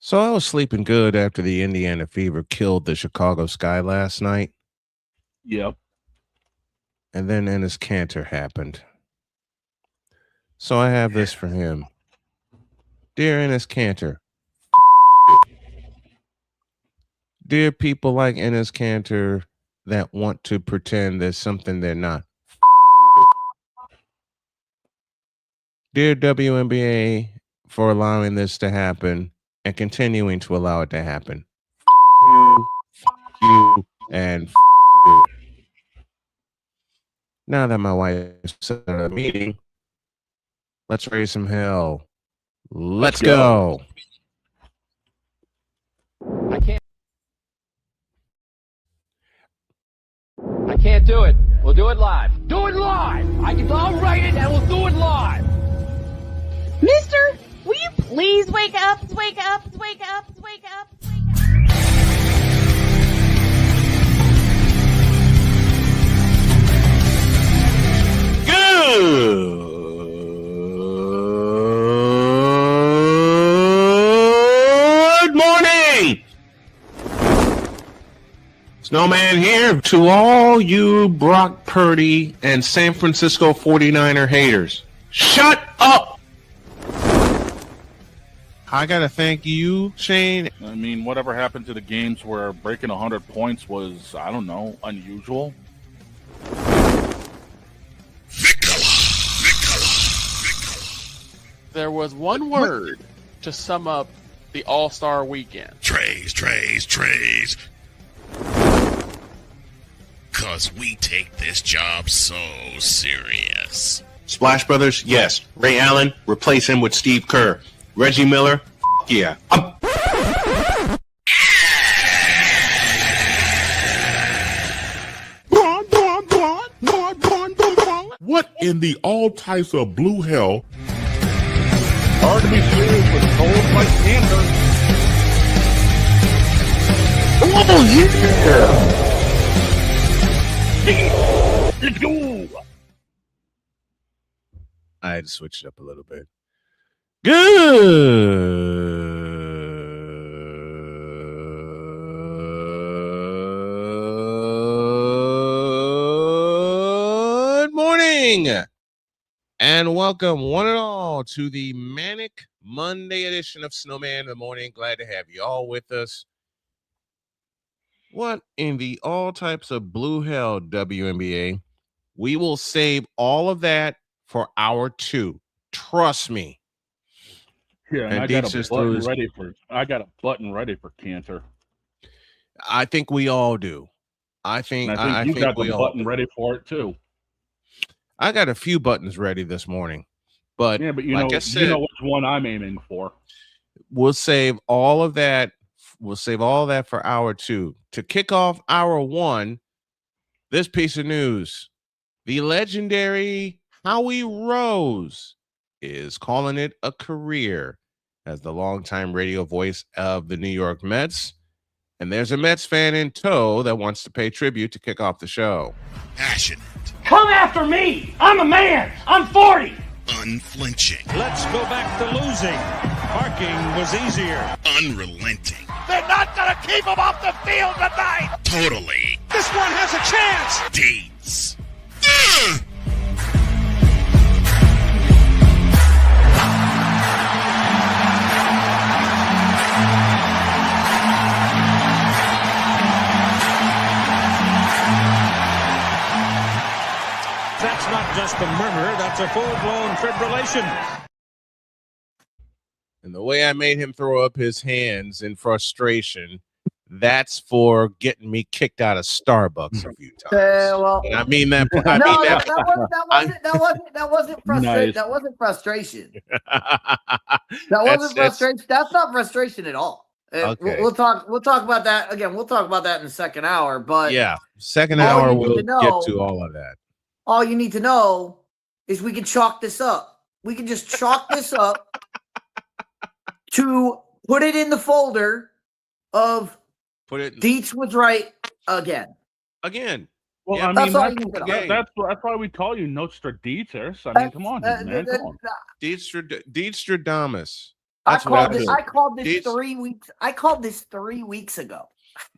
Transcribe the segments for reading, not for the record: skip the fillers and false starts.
So I was sleeping good after the Indiana fever killed the Chicago Sky last night, Yep. and then Ennis Cantor happened. So I have this for him. Dear Ennis Cantor, dear people like Ennis Cantor that want to pretend there's something they're not. Dear WNBA for allowing this to happen and continuing to allow it to happen. You, and you. Now that my wife's at a meeting, let's raise some hell. Let's go. I can't do it. We'll do it live. Do it live. I'll write it and we'll do it live. Mister, will you please wake up, wake up, wake up, wake up, wake up? Good morning. Snowman here to all you Brock Purdy and San Francisco 49er haters. Shut up. I got to thank you, Shane. I mean, whatever happened to the games where breaking 100 points was, I don't know, unusual? There was one word to sum up the All-Star weekend. Trays. Cause we take this job so serious. Splash Brothers, yes. Ray Allen, replace him with Steve Kerr. Reggie Miller, yeah. What in the all types of blue hell? Hard to be serious with cold like cancer. Oh, yeah. Let's go! I had to switch it up a little bit. Good morning and welcome one and all to the Manic Monday edition of Snowman in the Morning. Glad to have you all with us. What in the all types of blue hell, WNBA? We will save all of that for hour two. Trust me. Yeah, and I got a button ready for cancer. I think we all do. I think you got the button ready for it too. I got a few buttons ready this morning, but yeah, but you like know, I said, you know which one I'm aiming for. We'll save all of that. We'll save all that for hour two. To kick off hour one, this piece of news: the legendary Howie Rose is calling it a career as the longtime radio voice of the New York Mets. And there's a Mets fan in tow that wants to pay tribute to kick off the show. Passionate. Come after me. I'm a man. I'm 40. Unflinching. Let's go back to losing. Parking was easier. Unrelenting. They're not going to keep him off the field tonight. Totally. This one has a chance. Dietz. That's not just a murmur, that's a full-blown fibrillation. And the way I made him throw up his hands in frustration, that's for getting me kicked out of Starbucks a few times. Well, and I mean that. That wasn't frustration. Nice. That wasn't frustration. That Frustration. That's not frustration at all. Okay. We'll talk about that again. We'll talk about that in the second hour. But yeah, second all hour you need we'll to know- get to all of that. all you need to know is we can chalk this up. We can just chalk this up to put it in the folder of Put it Dietz was right again. again. Well, Yeah, I that's mean, all you need to know. that's why we call you Nostradamus. I mean, come on, man. Come on. Dietstradamus. That's what I I called this Dietz, 3 weeks. I called this 3 weeks ago.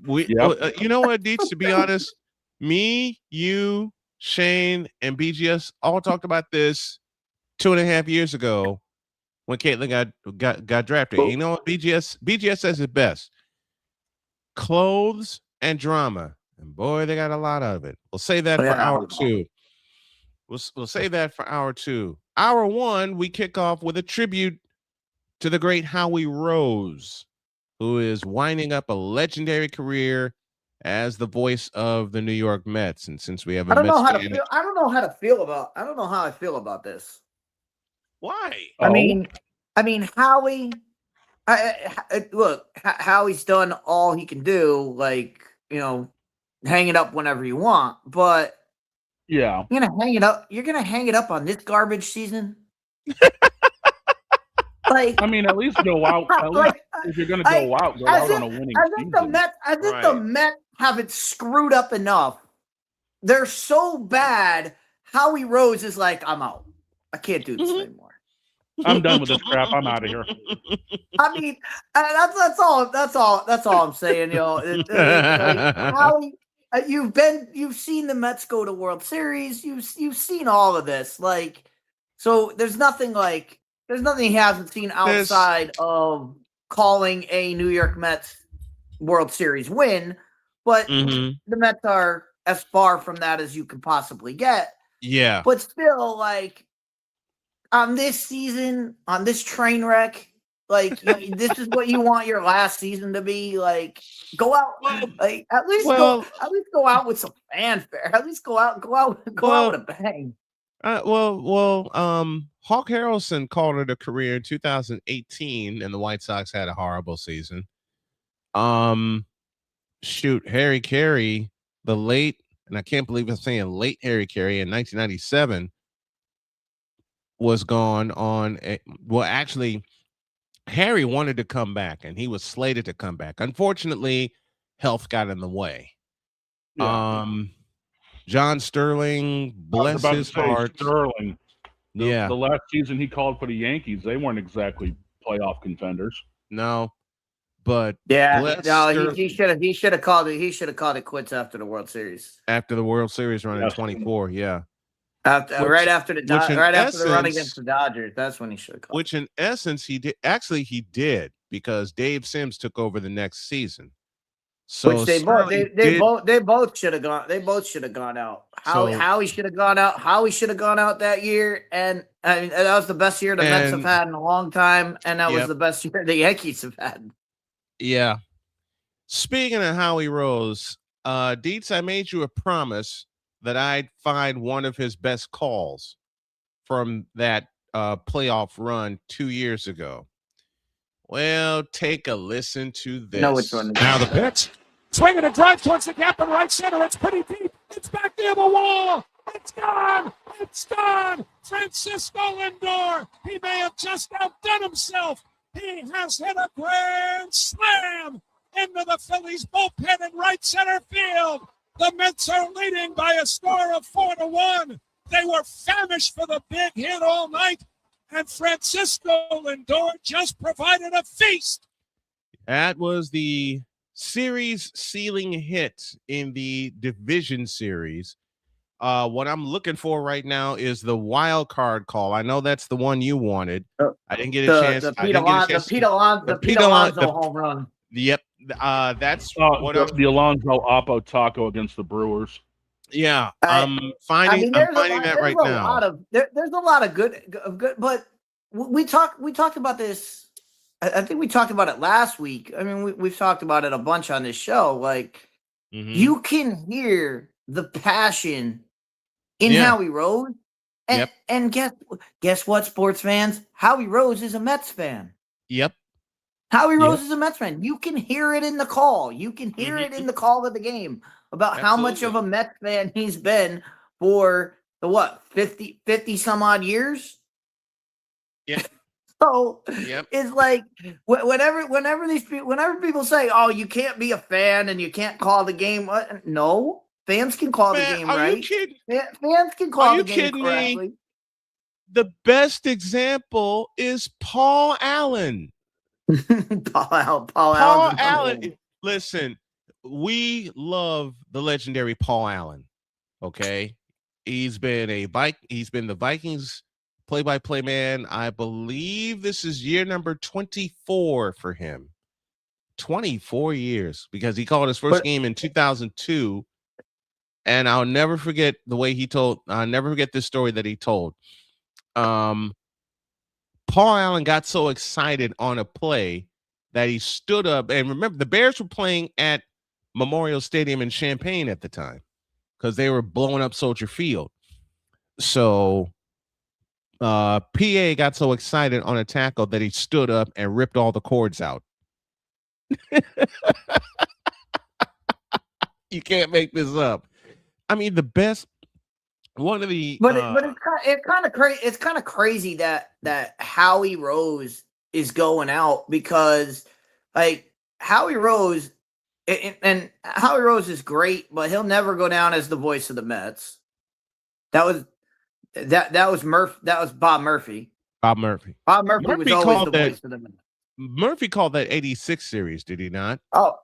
You know what, Dietz, to be honest, me, you, Shane, and BGS all talked about this 2.5 years ago when Caitlyn got drafted. You know what BGS says it best. Clothes and drama. And boy, they got a lot of it. We'll save that for hour 2. We'll save that for hour 2. Hour 1, we kick off with a tribute to the great Howie Rose, who is winding up a legendary career as the voice of the New York Mets. And since we have a I don't know how I feel about this. Why? I mean, Howie. Look, Howie's done all he can do. Like, hang it up whenever you want, but Yeah. you're gonna hang it up. You're gonna hang it up on this garbage season. Like, I mean, at least go out. At least if you're going to go out on a winning season. The Mets have it screwed up enough. They're so bad. Howie Rose is like, I'm out. I can't do this anymore. I'm done with this crap. I'm out of here. I mean, that's all I'm saying. Howie, you've seen the Mets go to World Series. You've seen all of this. Like, so there's nothing he hasn't seen outside of calling a New York Mets World Series win, but the Mets are as far from that as you can possibly get. Yeah. But still, like, on this season, on this train wreck, like, this is what you want your last season to be. Like, go out, like, at least go out with some fanfare. At least go out with a bang. Hawk Harrelson called it a career in 2018, and the White Sox had a horrible season. Harry Carey, the late, and I can't believe I'm saying late Harry Carey in 1997 was gone on. Actually, Harry wanted to come back, and he was slated to come back. Unfortunately, health got in the way. Yeah. John Sterling, bless his heart. Sterling. The last season he called for the Yankees, they weren't exactly playoff contenders. No, but he should have called it. He should have called it quits after the World Series. After the World Series run in 24, yeah. Right after the run against the Dodgers, that's when he should have called. Which in essence he did. Actually, he did, because Dave Sims took over the next season. So which they both should have gone. They both should have gone out. Howie should have gone out. Howie should have gone out that year, and I mean that was the best year the Mets have had in a long time, and that was the best year the Yankees have had. Yeah. Speaking of Howie Rose, Dietz, I made you a promise that I'd find one of his best calls from that playoff run 2 years ago. Well, take a listen to this. No, which one? Now the pitch. Swinging a drive towards the gap in right center. It's pretty deep. It's back near the wall. It's gone. It's gone. Francisco Lindor. He may have just outdone himself. He has hit a grand slam into the Phillies bullpen in right center field. The Mets are leading by a score of 4-1. They were famished for the big hit all night, and Francisco Lindor just provided a feast. That was the series sealing hit in the division series. What I'm looking for right now is the wild card call. I know that's the one you wanted. I didn't get a chance. The Pete Alonso home run. Yep. That's the Alonso Oppo taco against the Brewers. Yeah. I'm finding that right now. There's a lot of good, but we talked about this. I think we talked about it last week. I mean, we've talked about it a bunch on this show. Like, you can hear the passion in Howie Rose, and guess what, sports fans? Howie Rose is a Mets fan. Yep. Howie Rose is a Mets fan. You can hear it in the call. You can hear it in the call of the game about how much of a Mets fan he's been for the 50 some odd years. Yeah. So it's like whenever people say, "Oh, you can't be a fan and you can't call the game," no, fans can call the game, right? You kidding? Fans can call the game correctly. The best example is Paul Allen. Paul Allen. Listen, we love the legendary Paul Allen. Okay, he's been the Vikings play-by-play man. I believe this is year number 24 for him. 24 years, because he called his first game in 2002. And I'll never forget I'll never forget this story that he told. Paul Allen got so excited on a play that he stood up, and remember, the Bears were playing at Memorial Stadium in Champaign at the time because they were blowing up Soldier Field. So PA got so excited on a tackle that he stood up and ripped all the cords out. You can't make this up. I mean, the best one of the but it's kind of crazy that Howie Rose is going out, because like Howie Rose and Howie Rose is great, but he'll never go down as the voice of the Mets. That was Bob Murphy. Bob Murphy was always the voice of the Mets. Murphy called that 86 series, did he not? Oh,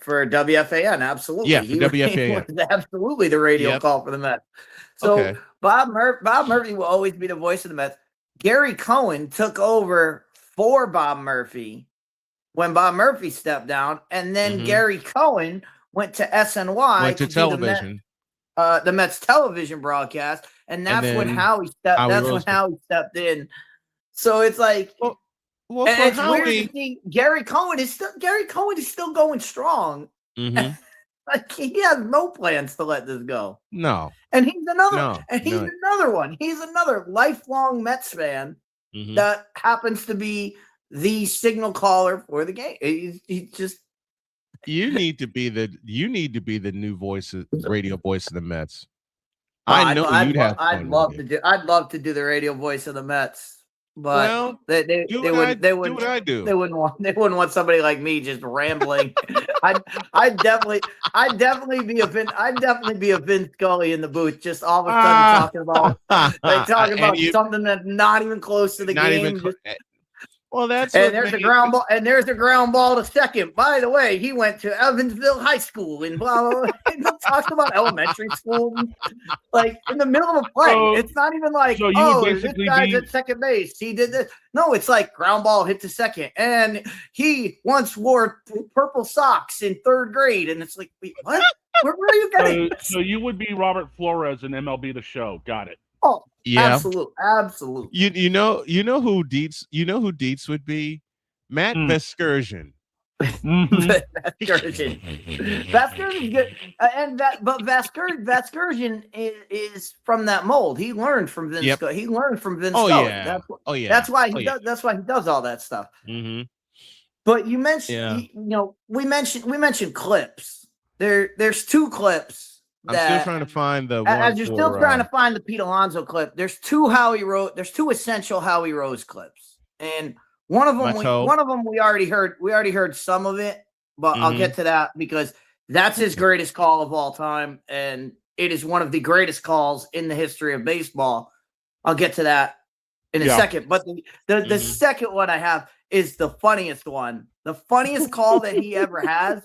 for WFAN, absolutely. Yeah, for WFAN. He was absolutely the radio call for the Mets. So Bob Murphy will always be the voice of the Mets. Gary Cohen took over for Bob Murphy when Bob Murphy stepped down, and then Gary Cohen went to SNY, went to television, the Mets television broadcast, and that's when Howie stepped in. So it's like. Well, and it's weird to see Gary Cohen is still going strong. Like, he has no plans to let this go. No. And he's another one. He's another lifelong Mets fan that happens to be the signal caller for the game. He just you need to be the new radio voice of the Mets. I'd love to do the radio voice of the Mets. But they wouldn't want somebody like me just rambling. I'd definitely be a Vince Scully in the booth, just all of a sudden talking about something that's not even close to the game. There's a ground ball, and there's a ground ball to second. By the way, he went to Evansville High School and blah blah blah. Talks about elementary school, like in the middle of a play. It's not even like, this guy's at second base. He did this. No, it's like ground ball hit to second, and he once wore purple socks in third grade. And it's like, wait, what? Where are you getting? So you would be Robert Flores in MLB The Show. Got it. Oh, yeah, absolutely. You know who Dietz would be? Matt Vescursion. Vescursion's good, but Vescursion is from that mold. He learned from Vince. He learned from Vince. That's why he does. That's why he does all that stuff. But you mentioned, we mentioned clips. There's two clips. I'm still trying to find the. As you're still trying to find the Pete Alonso clip, there's two essential Howie Rose clips, and one of them we already heard. We already heard some of it, but I'll get to that because that's his greatest call of all time, and it is one of the greatest calls in the history of baseball. I'll get to that in a second, but the second one I have is the funniest one. The funniest call that he ever has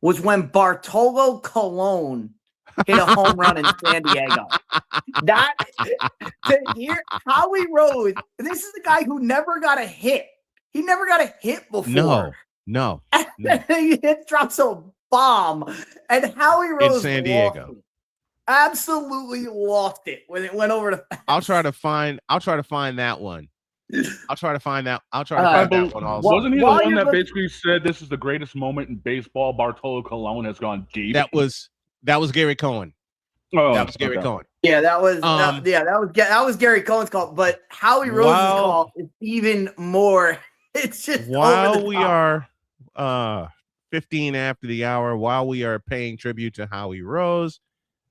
was when Bartolo Colon hit a home run in San Diego. That to hear Howie Rose, this is the guy who never got a hit. He never got a hit before. No. He drops a bomb, and Howie Rose in San Diego absolutely lost it when it went over to. I'll try to find that one. I'll try to find that one also. Wasn't he the one that basically said this is the greatest moment in baseball? Bartolo Colon has gone deep. That was Gary Cohen. Oh, that was Gary Cohen. Yeah, that was Gary Cohen's call. But Howie Rose's call is even more. It's just while we are 15 after the hour, while we are paying tribute to Howie Rose,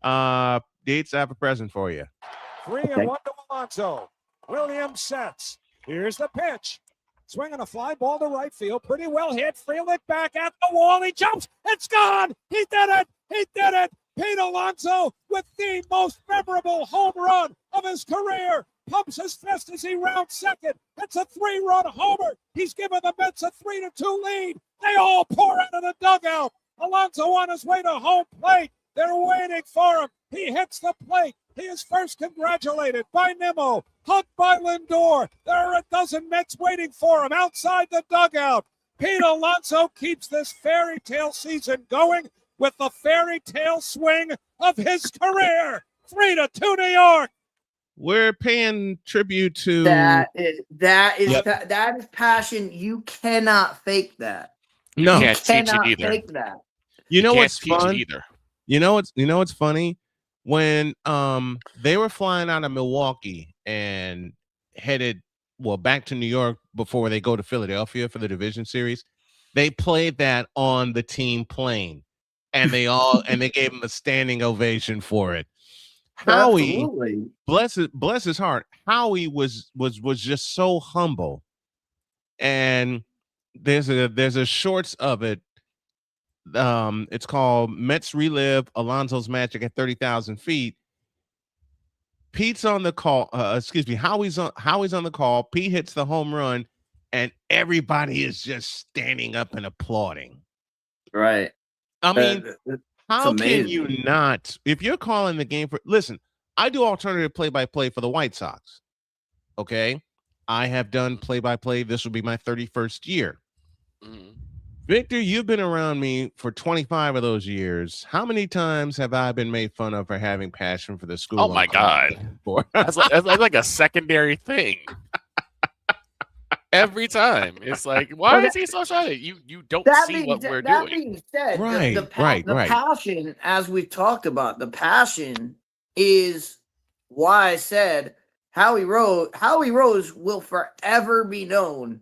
Dietz, I have a present for you. 3-1 to Alonso. Williams sets. Here's the pitch. Swinging a fly ball to right field. Pretty well hit. Frelick back at the wall. He jumps. It's gone. He did it. He did it. Pete Alonso with the most memorable home run of his career. Pumps his fist as he rounds second. It's a 3-run homer. He's given the Mets a 3-2 lead. They all pour out of the dugout. Alonso on his way to home plate. They're waiting for him. He hits the plate. He is first congratulated by Nimmo, hugged by Lindor. There are a dozen Mets waiting for him outside the dugout. Pete Alonso keeps this fairy tale season going with the fairy tale swing of his career. 3-2 New York. We're paying tribute to that is passion. You cannot fake that. No, Can't teach it Cannot either. fake that. you know Can't what's teach it fun? either. You know what's funny? When they were flying out of Milwaukee and headed back to New York before they go to Philadelphia for the division series, they played that on the team plane, and they gave him a standing ovation for it. Howie, Absolutely. bless his heart, Howie was just so humble. And there's a shorts of it. It's called Mets Relive Alonso's Magic at 30,000 feet. Pete's on the call. Howie's on the call. Pete hits the home run, and everybody is just standing up and applauding. Right. I mean, It's how can amazing. you not? If you're calling the game listen, I do alternative play-by-play for the White Sox. Okay, I have done play-by-play. This will be my 31st year. Mhm. Victor, you've been around me for 25 of those years. How many times have I been made fun of for having passion for the school? Oh my God. That's like a secondary thing. Every time. It's like, why is he so shy? You don't see what we're that doing. being said, Right, the right. passion, as we've talked about, the passion is why I said Howie Rose will forever be known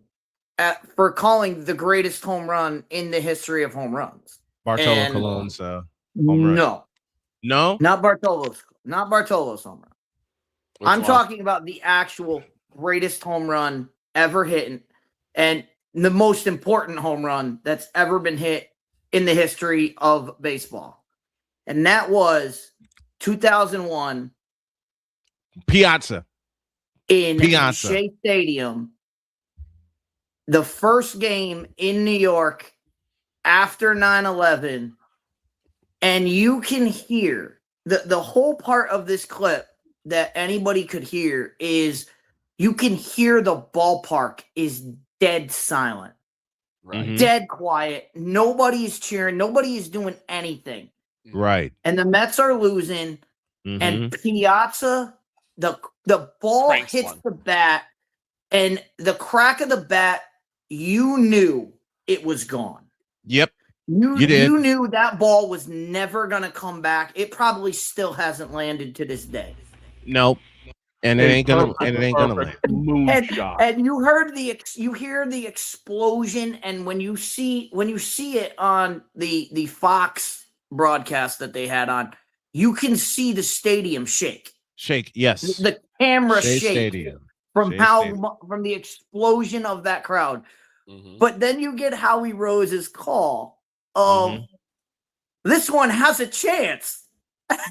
for calling the greatest home run in the history of home runs. Bartolo Colon's home run. No, not Bartolo's home run. I'm talking about the actual greatest home run ever hit, and the most important home run that's ever been hit in the history of baseball. And that was 2001 Piazza in Shea Stadium. The first game in New York after 9/11, and you can hear the whole part of this clip that anybody could hear is you can hear the ballpark is dead silent, Right. dead quiet. Nobody is cheering. Nobody is doing anything. Right. And the Mets are losing, and Piazza, the ball Cranks hits one. the bat, and the crack of the bat, you knew it was gone. Yep. You did. You knew that ball was never going to come back. It probably still hasn't landed to this day. Nope. And it ain't gonna land. Moonshot. And you hear the explosion, and when you see it on the Fox broadcast that they had on, you can see the stadium shake. Shake, yes. The camera Shea shake Stadium. from Shea how Stadium. from the explosion of that crowd. Mhm. But then you get Howie Rose's call of this one has a chance.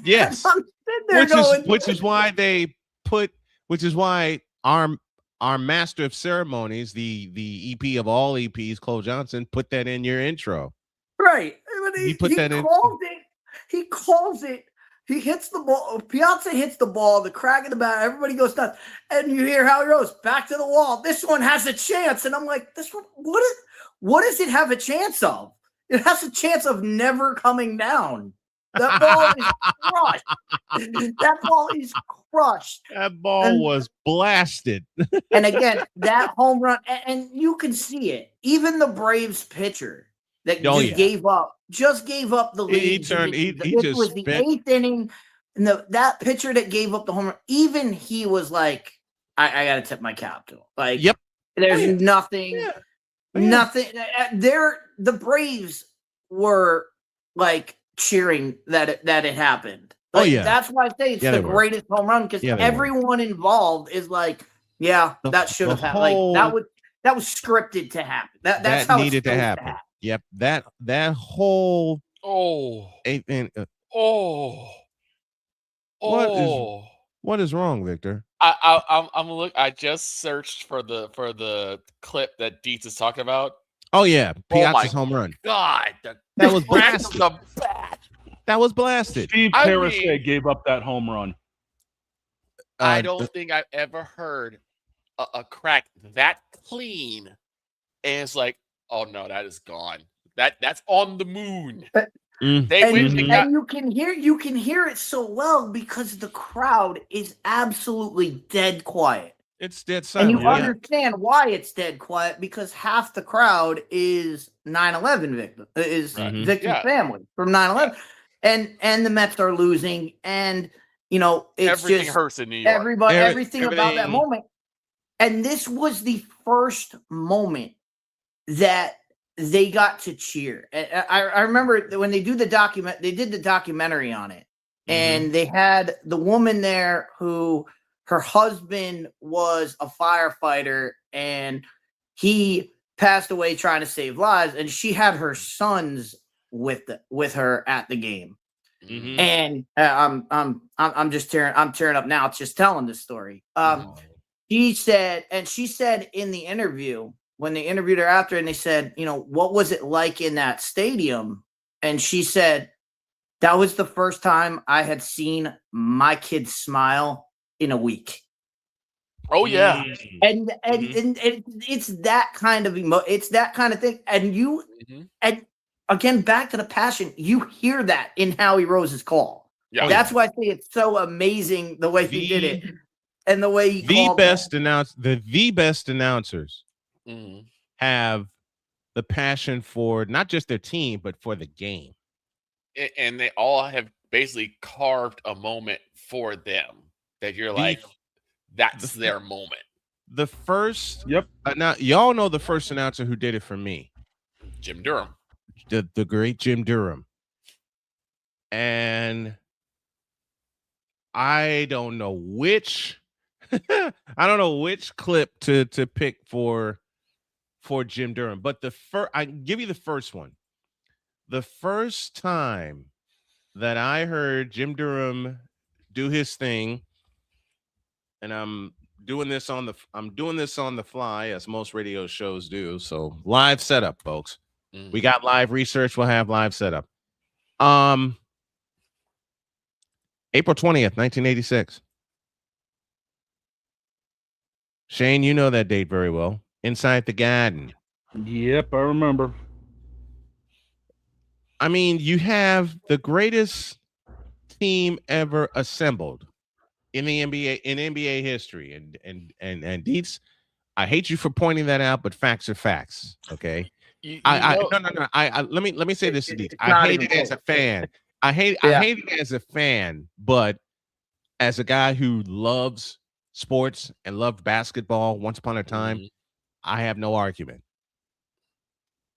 Yes. I'm sitting there going, which is why our master of ceremonies, the EP of all EPs, Cole Johnson, put that in your intro. right. He put that in. He calls it. He hits the ball. Piazza hits the ball. The crack of the bat. Everybody goes nuts. And you hear Howie Rose back to the wall. This one has a chance. And I'm like, this one. What does it have a chance of? It has a chance of never coming down. That ball is crushed. That ball is crushed. That ball was blasted. And again, that home run, and you can see it. Even the Braves pitcher that gave up the lead. He turned. He It just was the spent. 8th inning, and that pitcher that gave up the home run. Even he was like, "I got to tip my cap to him." Like, Yep. There's nothing. Yeah. Nothing. The Braves were like cheering that it happened. Like, that's why I say it's the greatest home run, because everyone involved is like, that should have happened. Like that was scripted to happen. That's how needed it's to happen. Yep. That whole 8th inning. What is wrong, Victor? I just searched for the clip that Dietz is talking about. Oh yeah, Oh my Piazza's home run. God, That was crack of blasted. the bat. That was blasted. Steve I Parasay mean- gave up that home run. I don't think I've ever heard a crack that clean, and it's like, oh no, that is gone. That's on the moon. They And, went and got, you can hear it so well because the crowd is absolutely dead quiet. It's dead And silent. you Yeah. understand why it's dead quiet because half the crowd is 9/11 victim, is Right. victim Yeah. family from 9/11, and the Mets are losing, and it's everything just hurts in New York. everything about that everything- moment. And this was the first moment that they got to cheer. I remember that when they did the documentary on it, and they had the woman there who her husband was a firefighter and he passed away trying to save lives, and she had her sons with her at the game. Mhm. And I'm tearing up now just telling this story. She said in the interview, when they interviewed her after, and they said, what was it like in that stadium? And she said, that was the first time I had seen my kids smile in a week. Oh yeah. And it's that kind of it's that kind of thing. And again, back to the passion, you hear that in Howie Rose's call. Yeah. That's why I say it's so amazing the way he did it. And the way he The called best announcers Mhm. have the passion for not just their team, but for the game. And they all have basically carved a moment for them that you're like, that's their moment. The first, Yep. now y'all know the first announcer who did it for me, Jim Durham. the great Jim Durham, and I don't know which, clip to pick for Jim Durham, but I can give you the first one. The first time that I heard Jim Durham do his thing, and I'm doing this on the fly, as most radio shows do. So live setup, folks. We got live research. We'll have live setup. April 20th, 1986. Shane, you know that date very well. Inside the Garden. Yep, I remember. I mean, you have the greatest team ever assembled in the NBA, in NBA history. And Dietz, I hate you for pointing that out, but facts are facts. Okay. No. Let me say this to Dietz. It's I not hate even it as a fan. I hate it as a fan, but as a guy who loves sports and loved basketball once upon a time, I have no argument.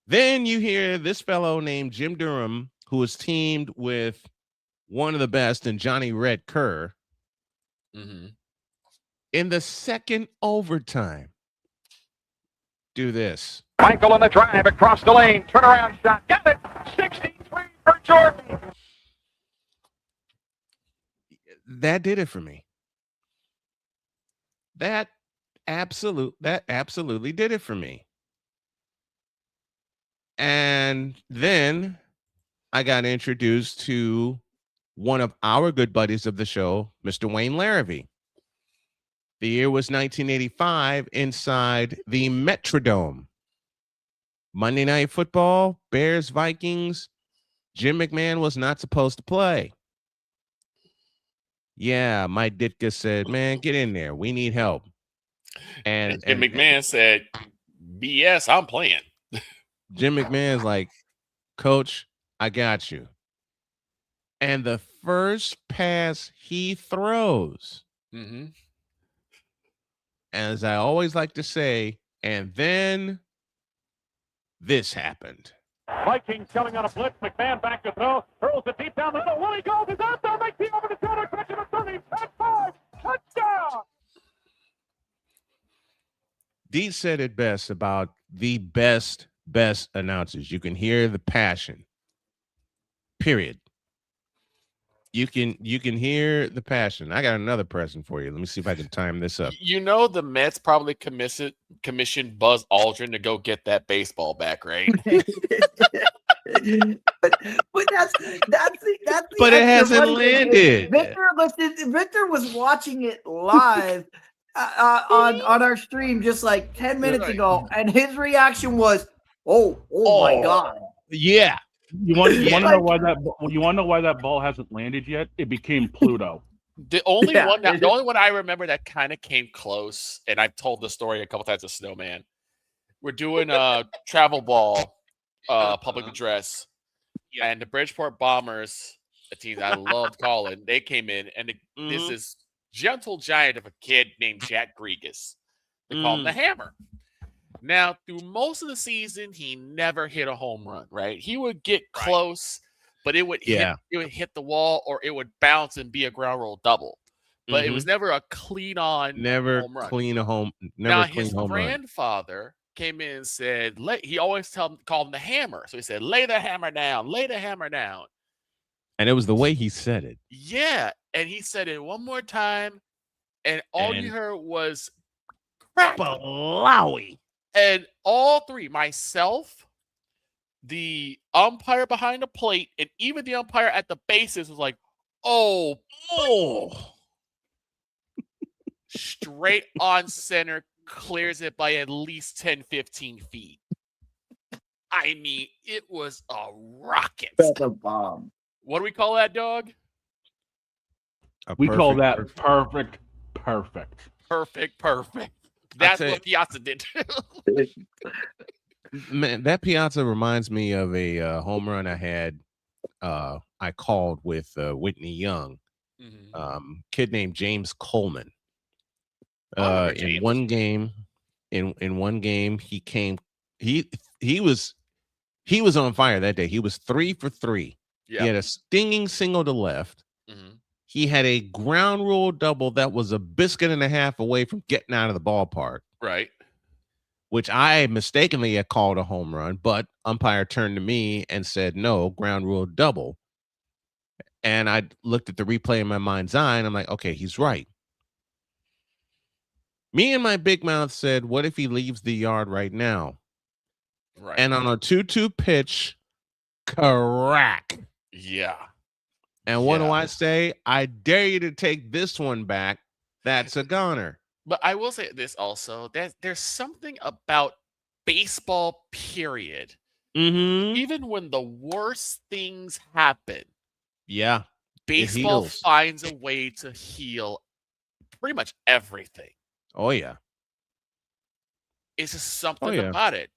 Then you hear this fellow named Jim Durham, who is teamed with one of the best in Johnny Red Kerr in the second overtime. Do this. Michael on the drive across the lane. Turnaround shot. Got it. 63 for Jordan. That did it for me. That absolutely did it for me. And then I got introduced to one of our good buddies of the show, Mr. Wayne Larrivee. The year was 1985 inside the Metrodome. Monday Night Football, Bears, Vikings. Jim McMahon was not supposed to play. Yeah, Mike Ditka said, man, get in there. We need help. And Jim McMahon said, BS, I'm playing. Jim McMahon's like, Coach, I got you. And the first pass he throws, as I always like to say, and then this happened. Vikings coming on a blitz. McMahon back to throw. Hurls it deep down the middle. Willie goes. Is out there. Makes the over the shoulder. Catch him at 30. At 5. Touchdown. Dee said it best about the best announcers. You can hear the passion. Period. You can hear the passion. I got another present for you. Let me see if I can time this up. You know the Mets probably commissioned Buzz Aldrin to go get that baseball back, right? but that's the But it extra hasn't funny thing is landed. Victor was watching it live on our stream just like 10 minutes ago, and his reaction was, "Oh my god!" Yeah. You want to know why that ball hasn't landed yet? It became Pluto. The only one I remember that kind of came close, and I've told the story a couple times to Snowman. We're doing a travel ball public address, and the Bridgeport Bombers, a team that I loved calling, they came in, and this is gentle giant of a kid named Jack Gregas. They call him the Hammer. Now, through most of the season, he never hit a home run, right? He would get close, but it would hit the wall, or it would bounce and be a ground rule double. But it was never a clean home run. Now, his grandfather came in and said, he always called him the Hammer. So he said, lay the hammer down, lay the hammer down. And it was the way he said it. Yeah. And he said it one more time, and all you heard was crack. Blowy. And all three, myself, the umpire behind the plate, and even the umpire at the bases was like, oh. Straight on center, clears it by at least 10, 15 feet. I mean, it was a rocket. That's a bomb. What do we call that, dog? We call that perfect. Perfect. That's what Piazza did. Man, that Piazza reminds me of a home run I had. I called with Whitney Young, kid named James Coleman. In one game, he was on fire that day. He was 3 for 3. Yeah. He had a stinging single to left. He had a ground rule double that was a biscuit and a half away from getting out of the ballpark. Right. Which I mistakenly had called a home run, but umpire turned to me and said, no, ground rule double. And I looked at the replay in my mind's eye, and I'm like, okay, he's right. Me and my big mouth said, what if he leaves the yard right now? Right. And on a 2-2 pitch, crack. Yeah. And what do I say? I dare you to take this one back. That's a goner. But I will say this also, that there's something about baseball, period. Even when the worst things happen, baseball finds a way to heal pretty much everything. Oh, yeah. It's just something about it,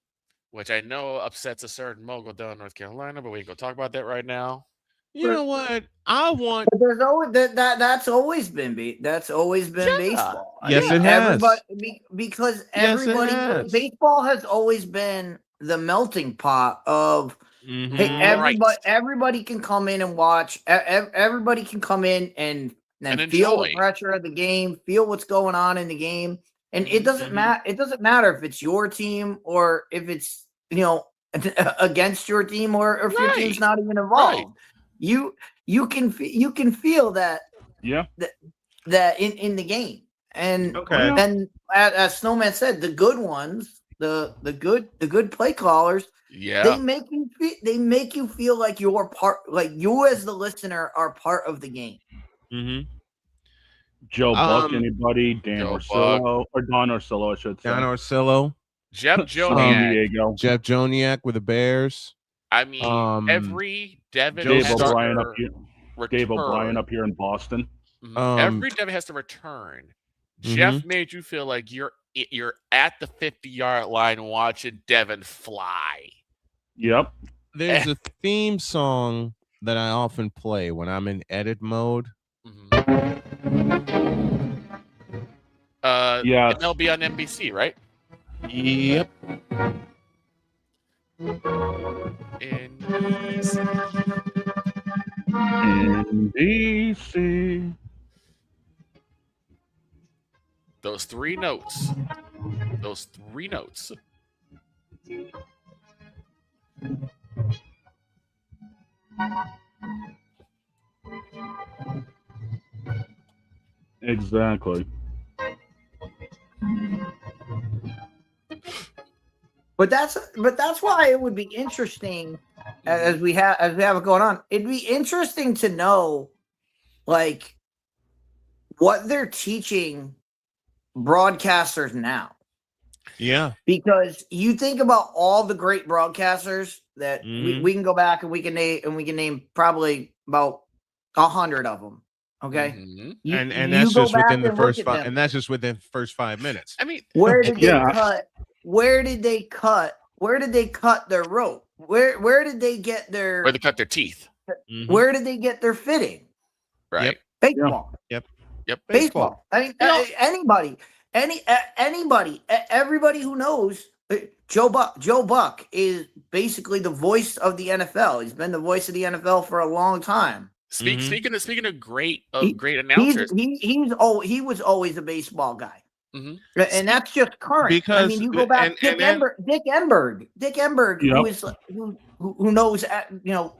which I know upsets a certain mogul down in North Carolina, but we can go talk about that right now. You know what? I want. There's always that's always been baseball. Yes, it has. Because everybody, baseball has always been the melting pot of. Hey, everybody can come in and watch. Everybody can come in and feel the pressure of the game, feel what's going on in the game, and it doesn't matter. It doesn't matter if it's your team or if it's against your team or if your team's not even involved. Right. You can feel that that in the game, and then as Snowman said, the good ones, the good play callers, they make you feel like you're part, like you as the listener are part of the game. Joe Buck, anybody? Dan Orsillo, or Don Orsillo, I should say. Don Orsillo, Jeff Joniak, Jeff Joniak with the Bears. I mean, every Devin Dave has O'Brien to up here. return. Dave O'Brien up here in Boston. Every Devin has to return. Jeff made you feel like you're at the 50-yard line watching Devin fly. Yep. There's a theme song that I often play when I'm in edit mode. And they'll be on NBC, right? Yep. NBC. Those three notes. Exactly. But that's why it would be interesting as we have it going on. It'd be interesting to know, like, what they're teaching broadcasters now. Yeah, because you think about all the great broadcasters that we can go back and we can name probably about 100 of them. Okay, and that's just within the first 5, and that's just within the first 5 minutes. I mean, where did they cut? Where did they cut? Where did they cut their rope? Where did they get their? Where they cut their teeth? Where did they get their fitting? Right. Baseball. Yep. Baseball. I mean, everybody who knows Joe Buck is basically the voice of the NFL. He's been the voice of the NFL for a long time. Speaking of great announcers, he was always a baseball guy. And that's just current. Because I mean, you go back, Dick Enberg, who knows,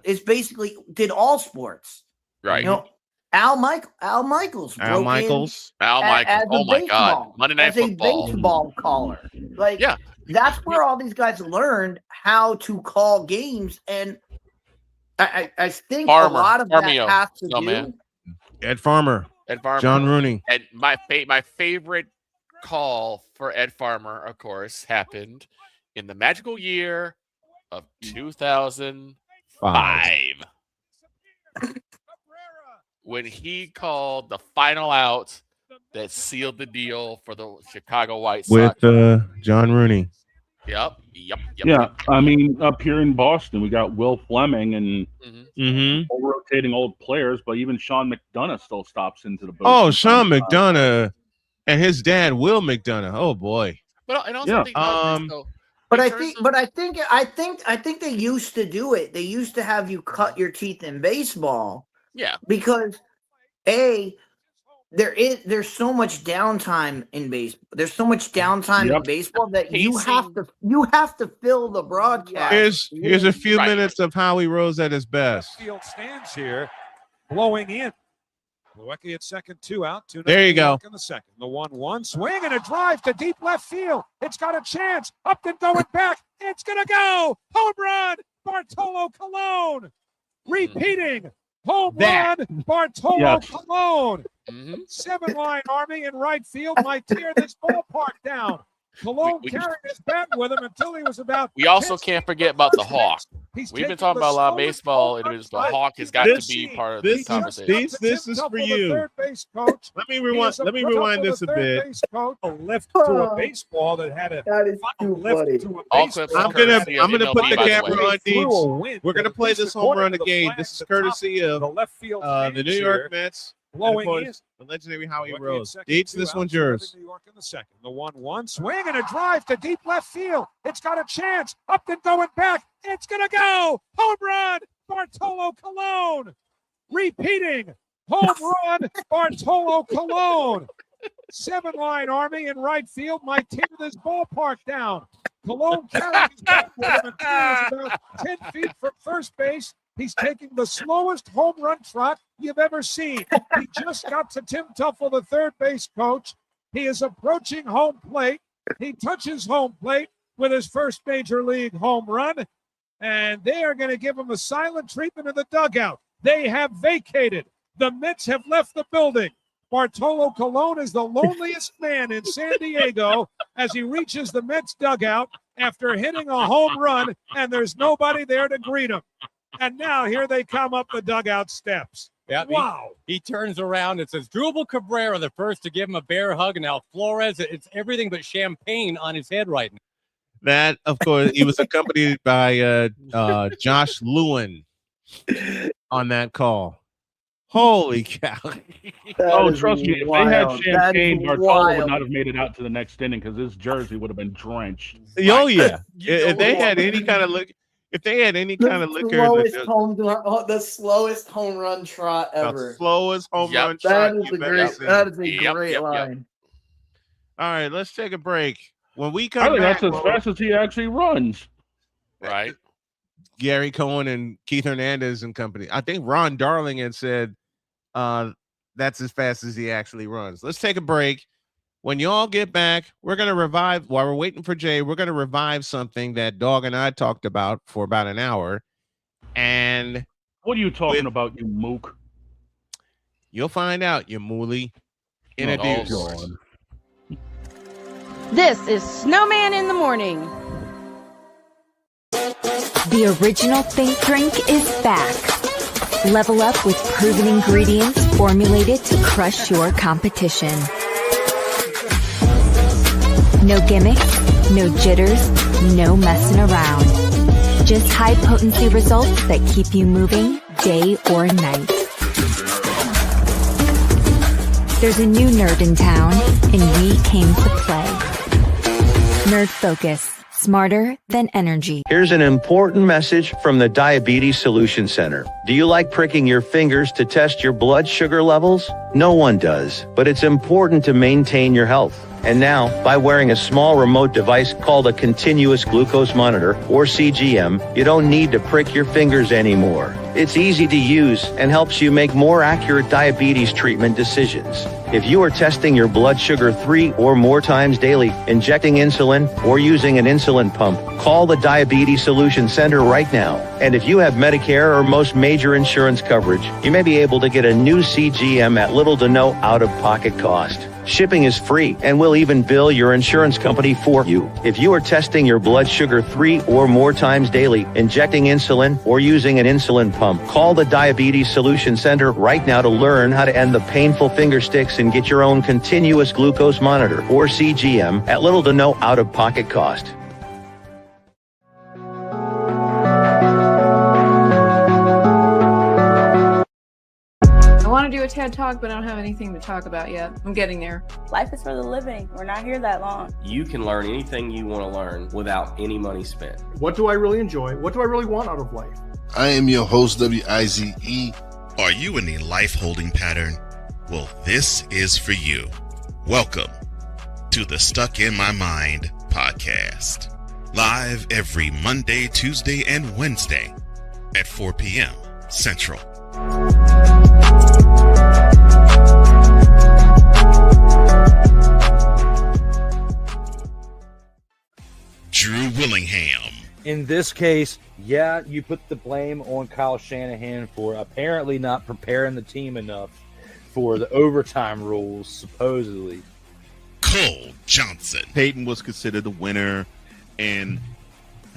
is basically did all sports. Right. Al Michaels. Oh my God. Monday Night Football. As a baseball caller. That's where all these guys learned how to call games. And I think a lot of that has to do. Ed Farmer. John Rooney. And my favorite call for Ed Farmer, of course, happened in the magical year of 2005. When he called the final out that sealed the deal for the Chicago White Sox. With John Rooney. Yep. Yeah, I mean, up here in Boston, we got Will Fleming and rotating old players, but even Sean McDonough still stops into the booth. Oh, Sean McDonough and his dad, Will McDonough. Oh boy. But I also think I think they used to do it. They used to have you cut your teeth in baseball. Yeah. Because there's so much downtime in baseball. There's so much downtime in baseball that you have to fill the broadcast. Here's a few minutes of Howie Rose at his best. Field stands here, blowing in. Luecki at second, 2 out. 2 there you go. In the second, the 1-1 swing and a drive to deep left field. It's got a chance. Up and going back. It's gonna go. Home run, Bartolo Colon. Repeating. Home run, Bartolo Colon. 7-line Army in right field might tear this ballpark down. Colon carried his bat with him until he was about. We also can't forget about the Hawk. We've been talking about a lot of baseball. It is the Hawk has got to be part of this conversation. This is for you. Let me rewind this a bit. A lift to a baseball that had a lift to a baseball. I'm gonna put the camera on Dietz. We're gonna play this home run again. This is courtesy of the New York Mets. Blowing in. The legendary Howie Rose. Dietz, this one's yours. New York in the second. The 1-1 swing and a drive to deep left field. It's got a chance. Up and going back. It's going to go. Home run, Bartolo Colon. Repeating. Home run, Bartolo Colon. 7-line Army in right field might tear this ballpark down. Colon carried his bat with him until he was about 10 feet from first base. He's taking the slowest home run trot you've ever seen. He just got to Tim Tuffle, the third base coach. He is approaching home plate. He touches home plate with his first major league home run, and they are going to give him a silent treatment in the dugout. They have vacated. The Mets have left the building. Bartolo Colon is the loneliest man in San Diego as he reaches the Mets dugout after hitting a home run, and there's nobody there to greet him. And now here they come up the dugout steps. Yep, wow. He turns around and says, Drupal Cabrera, the first to give him a bear hug. And now Flores, it's everything but champagne on his head right now. That, of course, he was accompanied by Josh Lewin on that call. Holy cow. Trust me, if they had champagne, Bartolo would not have made it out to the next inning because his jersey would have been drenched. Oh, yeah. If they had any kind of look. If they had any kind of liquor, the slowest home run trot ever. The slowest home run trot you've ever seen. That is a great line. All right, let's take a break. When we come I think back, that's as fast as he actually runs. Right. Gary Cohen and Keith Hernandez and company. I think Ron Darling had said that's as fast as he actually runs. Let's take a break. When y'all get back, we're going to revive, while we're waiting for Jay, we're going to revive something that Dog and I talked about for about an hour. And what are you talking about, you mook? You'll find out, you mooly. Introduce. This is Snowman in the Morning. The original Think Drink is back. Level up with proven ingredients formulated to crush your competition. No gimmicks, no jitters, no messing around. Just high potency results that keep you moving day or night. There's a new nerd in town, and we came to play. Nerd Focus. Smarter than energy. Here's an important message from the Diabetes Solution Center. Do you like pricking your fingers to test your blood sugar levels? No one does, but it's important to maintain your health. And now, by wearing a small remote device called a continuous glucose monitor, or CGM, you don't need to prick your fingers anymore. It's easy to use and helps you make more accurate diabetes treatment decisions. If you are testing your blood sugar 3 or more times daily, injecting insulin, or using an insulin pump, call the Diabetes Solution Center right now. And if you have Medicare or most major insurance coverage, you may be able to get a new CGM at little to no out-of-pocket cost. Shipping is free, and we'll even bill your insurance company for you. If you are testing your blood sugar 3 or more times daily, injecting insulin, or using an insulin pump, call the Diabetes Solution Center right now to learn how to end the painful finger sticks and get your own continuous glucose monitor, or CGM, at little to no out-of-pocket cost. I want to do a TED Talk, but I don't have anything to talk about yet. I'm getting there. Life is for the living. We're not here that long. You can learn anything you want to learn without any money spent. What do I really enjoy? What do I really want out of life? I am your host, WIZE. Are you in a life holding pattern? Well, this is for you. Welcome to the Stuck in My Mind podcast. Live every Monday, Tuesday, and Wednesday at 4 p.m. Central. Drew Willingham. In this case, yeah, you put the blame on Kyle Shanahan for apparently not preparing the team enough for the overtime rules, supposedly. Cole Johnson. Peyton was considered the winner, and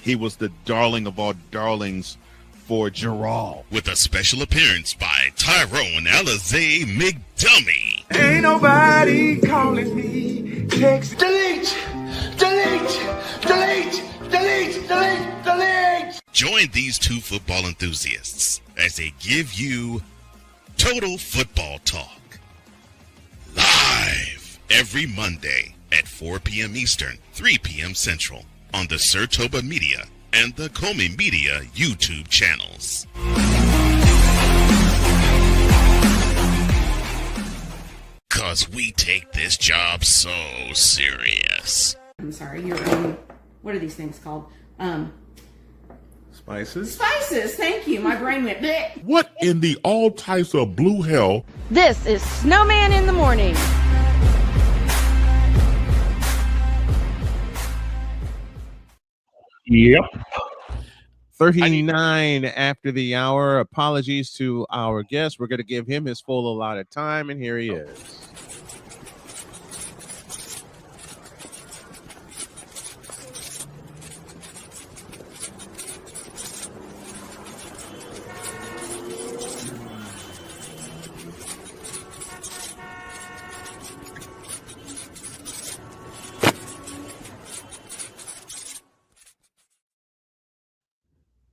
he was the darling of all darlings for Gerald. With a special appearance by Tyrone Alizé McDummy. Ain't nobody calling me. Text delete. Join these two football enthusiasts as they give you Total Football Talk. Live every Monday at 4 p.m. Eastern, 3 p.m. Central on the Sertoba Media and the Comey Media YouTube channels. Cause we take this job so serious. I'm sorry, what are these things called? Spices? Spices, thank you. My brain went bleh. What in the all types of blue hell? This is Snowman in the Morning. Yep. 39 after the hour. Apologies to our guest. We're going to give him his full allotted time, and here he is.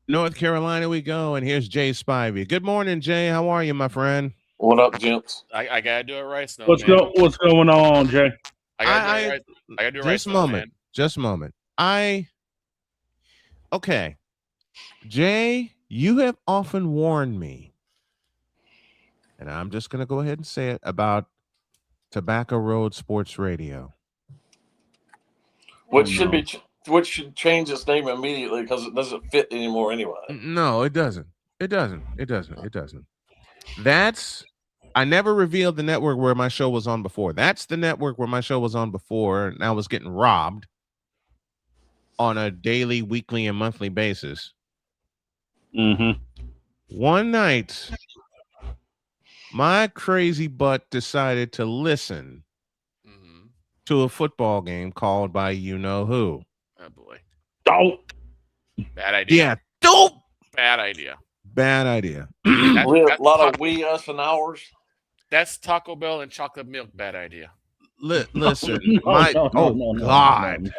North Carolina we go, and here's Jay Spivey. Good morning, Jay. How are you, my friend? What up, gents? I gotta do it right, Snow. What's going on, Jay? I gotta do it right. Just a moment. Okay. Jay, you have often warned me, and I'm just gonna go ahead and say it, about Tobacco Road Sports Radio. Which should change its name immediately because it doesn't fit anymore anyway. No, it doesn't. It doesn't. That's I never revealed the network where my show was on before. That's the network where my show was on before, and I was getting robbed on a daily, weekly, and monthly basis. One night, my crazy butt decided to listen to a football game called by you-know-who. Oh, boy. Dope. Bad idea. Yeah, dope. Bad idea. Bad idea. A lot of we, us, and ours. That's Taco Bell and chocolate milk. Bad idea. Listen, No. God.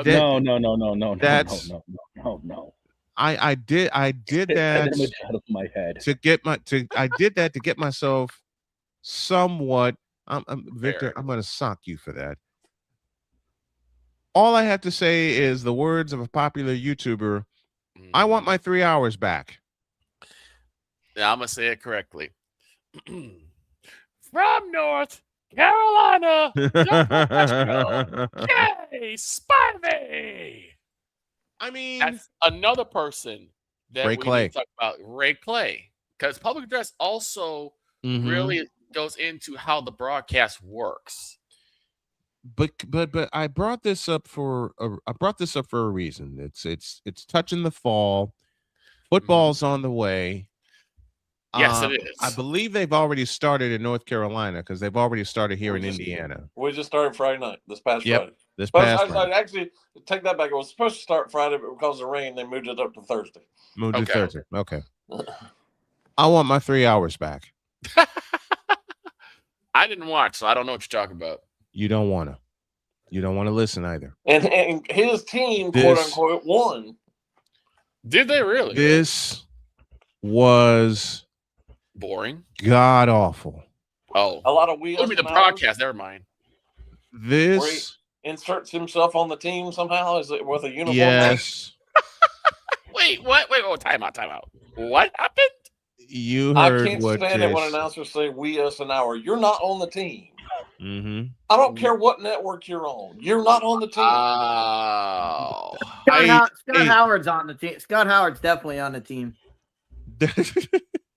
No. That's No. I did that out of my head. I did that to get myself somewhat. Victor, I'm gonna sock you for that. All I have to say is the words of a popular YouTuber. I want my 3 hours back. Yeah, I'm gonna say it correctly. From North Carolina, Jay Spivey. I mean, that's another person that Ray we Clay. need to talk about. Ray Clay, because public address also really goes into how the broadcast works. But I brought this up for a reason. It's touching the fall. Football's on the way. Yes, it is. I believe they've already started in North Carolina because they've already started here in Indiana. We just started Friday night. This past Friday. This past Friday. Actually, take that back. It was supposed to start Friday, but because of rain, they moved it up to Thursday. Moved to Thursday. Okay. I want my 3 hours back. I didn't watch, so I don't know what you're talking about. You don't want to. You don't want to listen either. And his team, quote unquote, won. Did they really? This was boring. God awful. Oh, a lot of wheels. Let me the broadcast. Never mind. Where he inserts himself on the team somehow. Is it with a uniform? Yes. Wait, what? Wait, time out. What happened? You heard I can't stand it when announcers say "we, us, and our." You're not on the team. I don't care what network you're on. You're not on the team. Scott Howard's on the team. Scott Howard's definitely on the team.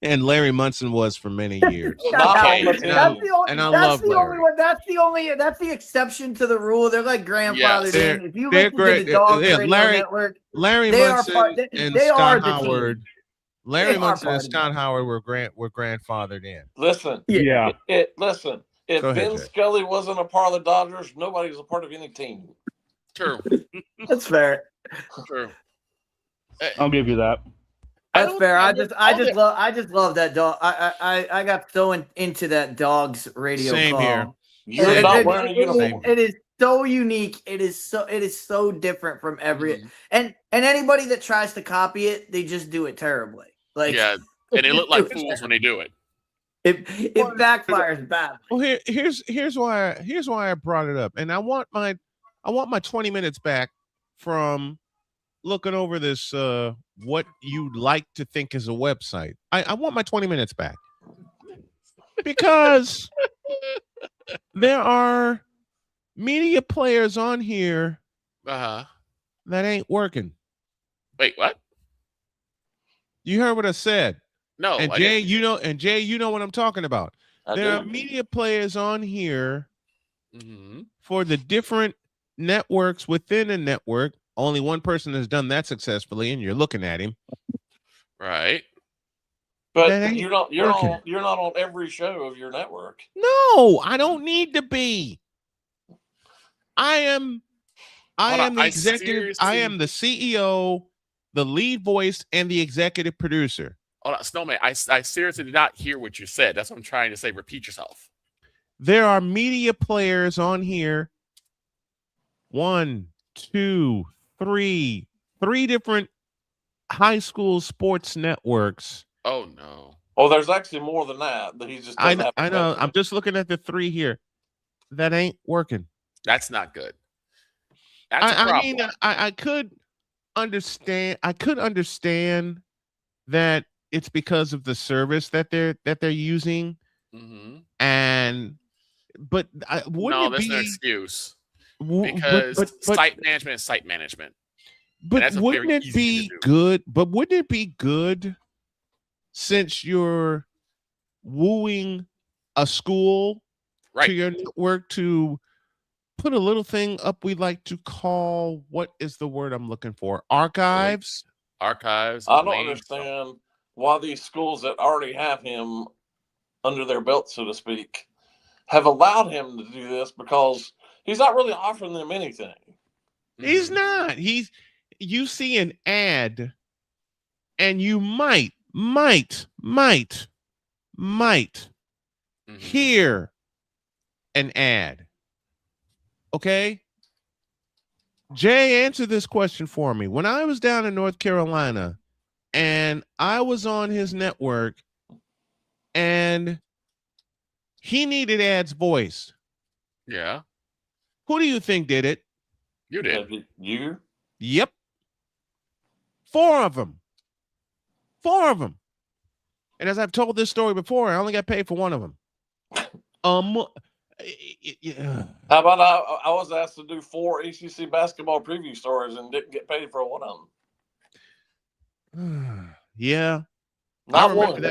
And Larry Munson was for many years. That's the exception to the rule. They're like grandfathered in. If you listen to the Dog Radio Network, Larry Munson and Scott Howard. Larry Munson and Scott Howard were grandfathered in. Listen, listen. If Vin Scully wasn't a part of the Dodgers, nobody was a part of any team. True. That's fair. True. I'll give you that. That's fair. I just love that dog. I got so into that Dog's radio Same call. Here. You're not wearing a uniform. It is so unique. It is so different from every and anybody that tries to copy it, they just do it terribly. Like and they look like fools when they do it. It backfires bad. Well, here's why I brought it up, and I want my 20 minutes back from looking over this what you like to think is a website. I want my 20 minutes back because there are media players on here that ain't working. Wait, what? You heard what I said. No, and Jay, you know what I'm talking about. There are media players on here for the different networks within a network. Only one person has done that successfully, and you're looking at him. Right. But you're not on every show of your network. No, I don't need to be. I am the executive. I am the CEO, the lead voice, and the executive producer. Hold on, Snowman. I seriously did not hear what you said. That's what I'm trying to say. Repeat yourself. There are media players on here. 1, 2, 3 different high school sports networks. Oh no. Oh, there's actually more than that. But he's just. I know. I'm just looking at the 3 here. That ain't working. That's not good. That's a problem. I mean, I could understand. I could understand that it's because of the service that they're using, but wouldn't that's no excuse. Because site management is site management. But wouldn't it be good? But wouldn't it be good since you're wooing a school right. to your network to put a little thing up we like to call, what is the word I'm looking for? Archives? Archives. I don't understand why these schools that already have him under their belt, so to speak, have allowed him to do this, because he's not really offering them anything. He's not. You see an ad and you might hear an ad. Okay? Jay, answer this question for me. When I was down in North Carolina and I was on his network and he needed ads voiced. Yeah. Who do you think did it? You did. You? Yep. 4 of them. 4 of them. And as I've told this story before, I only got paid for 1 of them. Yeah. How about I was asked to do 4 ACC basketball preview stories and didn't get paid for 1 of them. Yeah. Not one.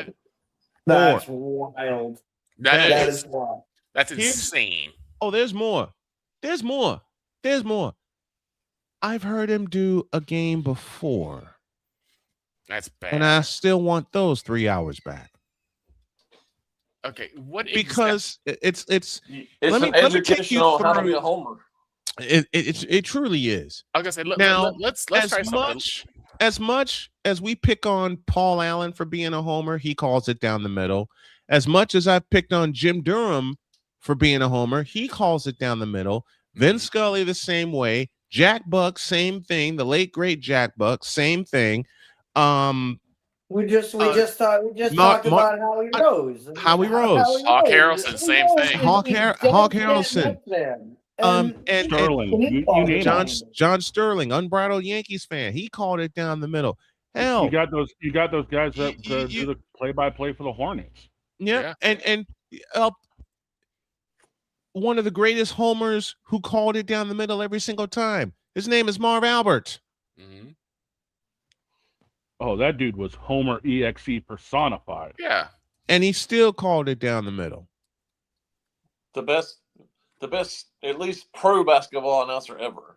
That's wild. That is wild. That's insane. Oh, there's more. There's more. There's more. I've heard him do a game before. That's bad. And I still want those 3 hours back. Okay, what is because it's let me take you through how to be a homer. It truly is. I was gonna say, now let's try something. As much as we pick on Paul Allen for being a homer, he calls it down the middle. As much as I picked on Jim Durham for being a homer, he calls it down the middle. Vince Scully the same way. Jack Buck, same thing. The late great Jack Buck, same thing. We just talked about Howie Rose. Howie Rose. Hawk Harrelson, same thing. Hawk Harrelson. And Sterling. John Sterling, unbridled Yankees fan. He called it down the middle. Hell, you got those guys that do the play-by-play for the Hornets. Yeah. And one of the greatest homers who called it down the middle every single time. His name is Marv Albert. Mm-hmm. Oh, that dude was Homer EXE personified. Yeah. And he still called it down the middle. The best, at least pro basketball announcer ever.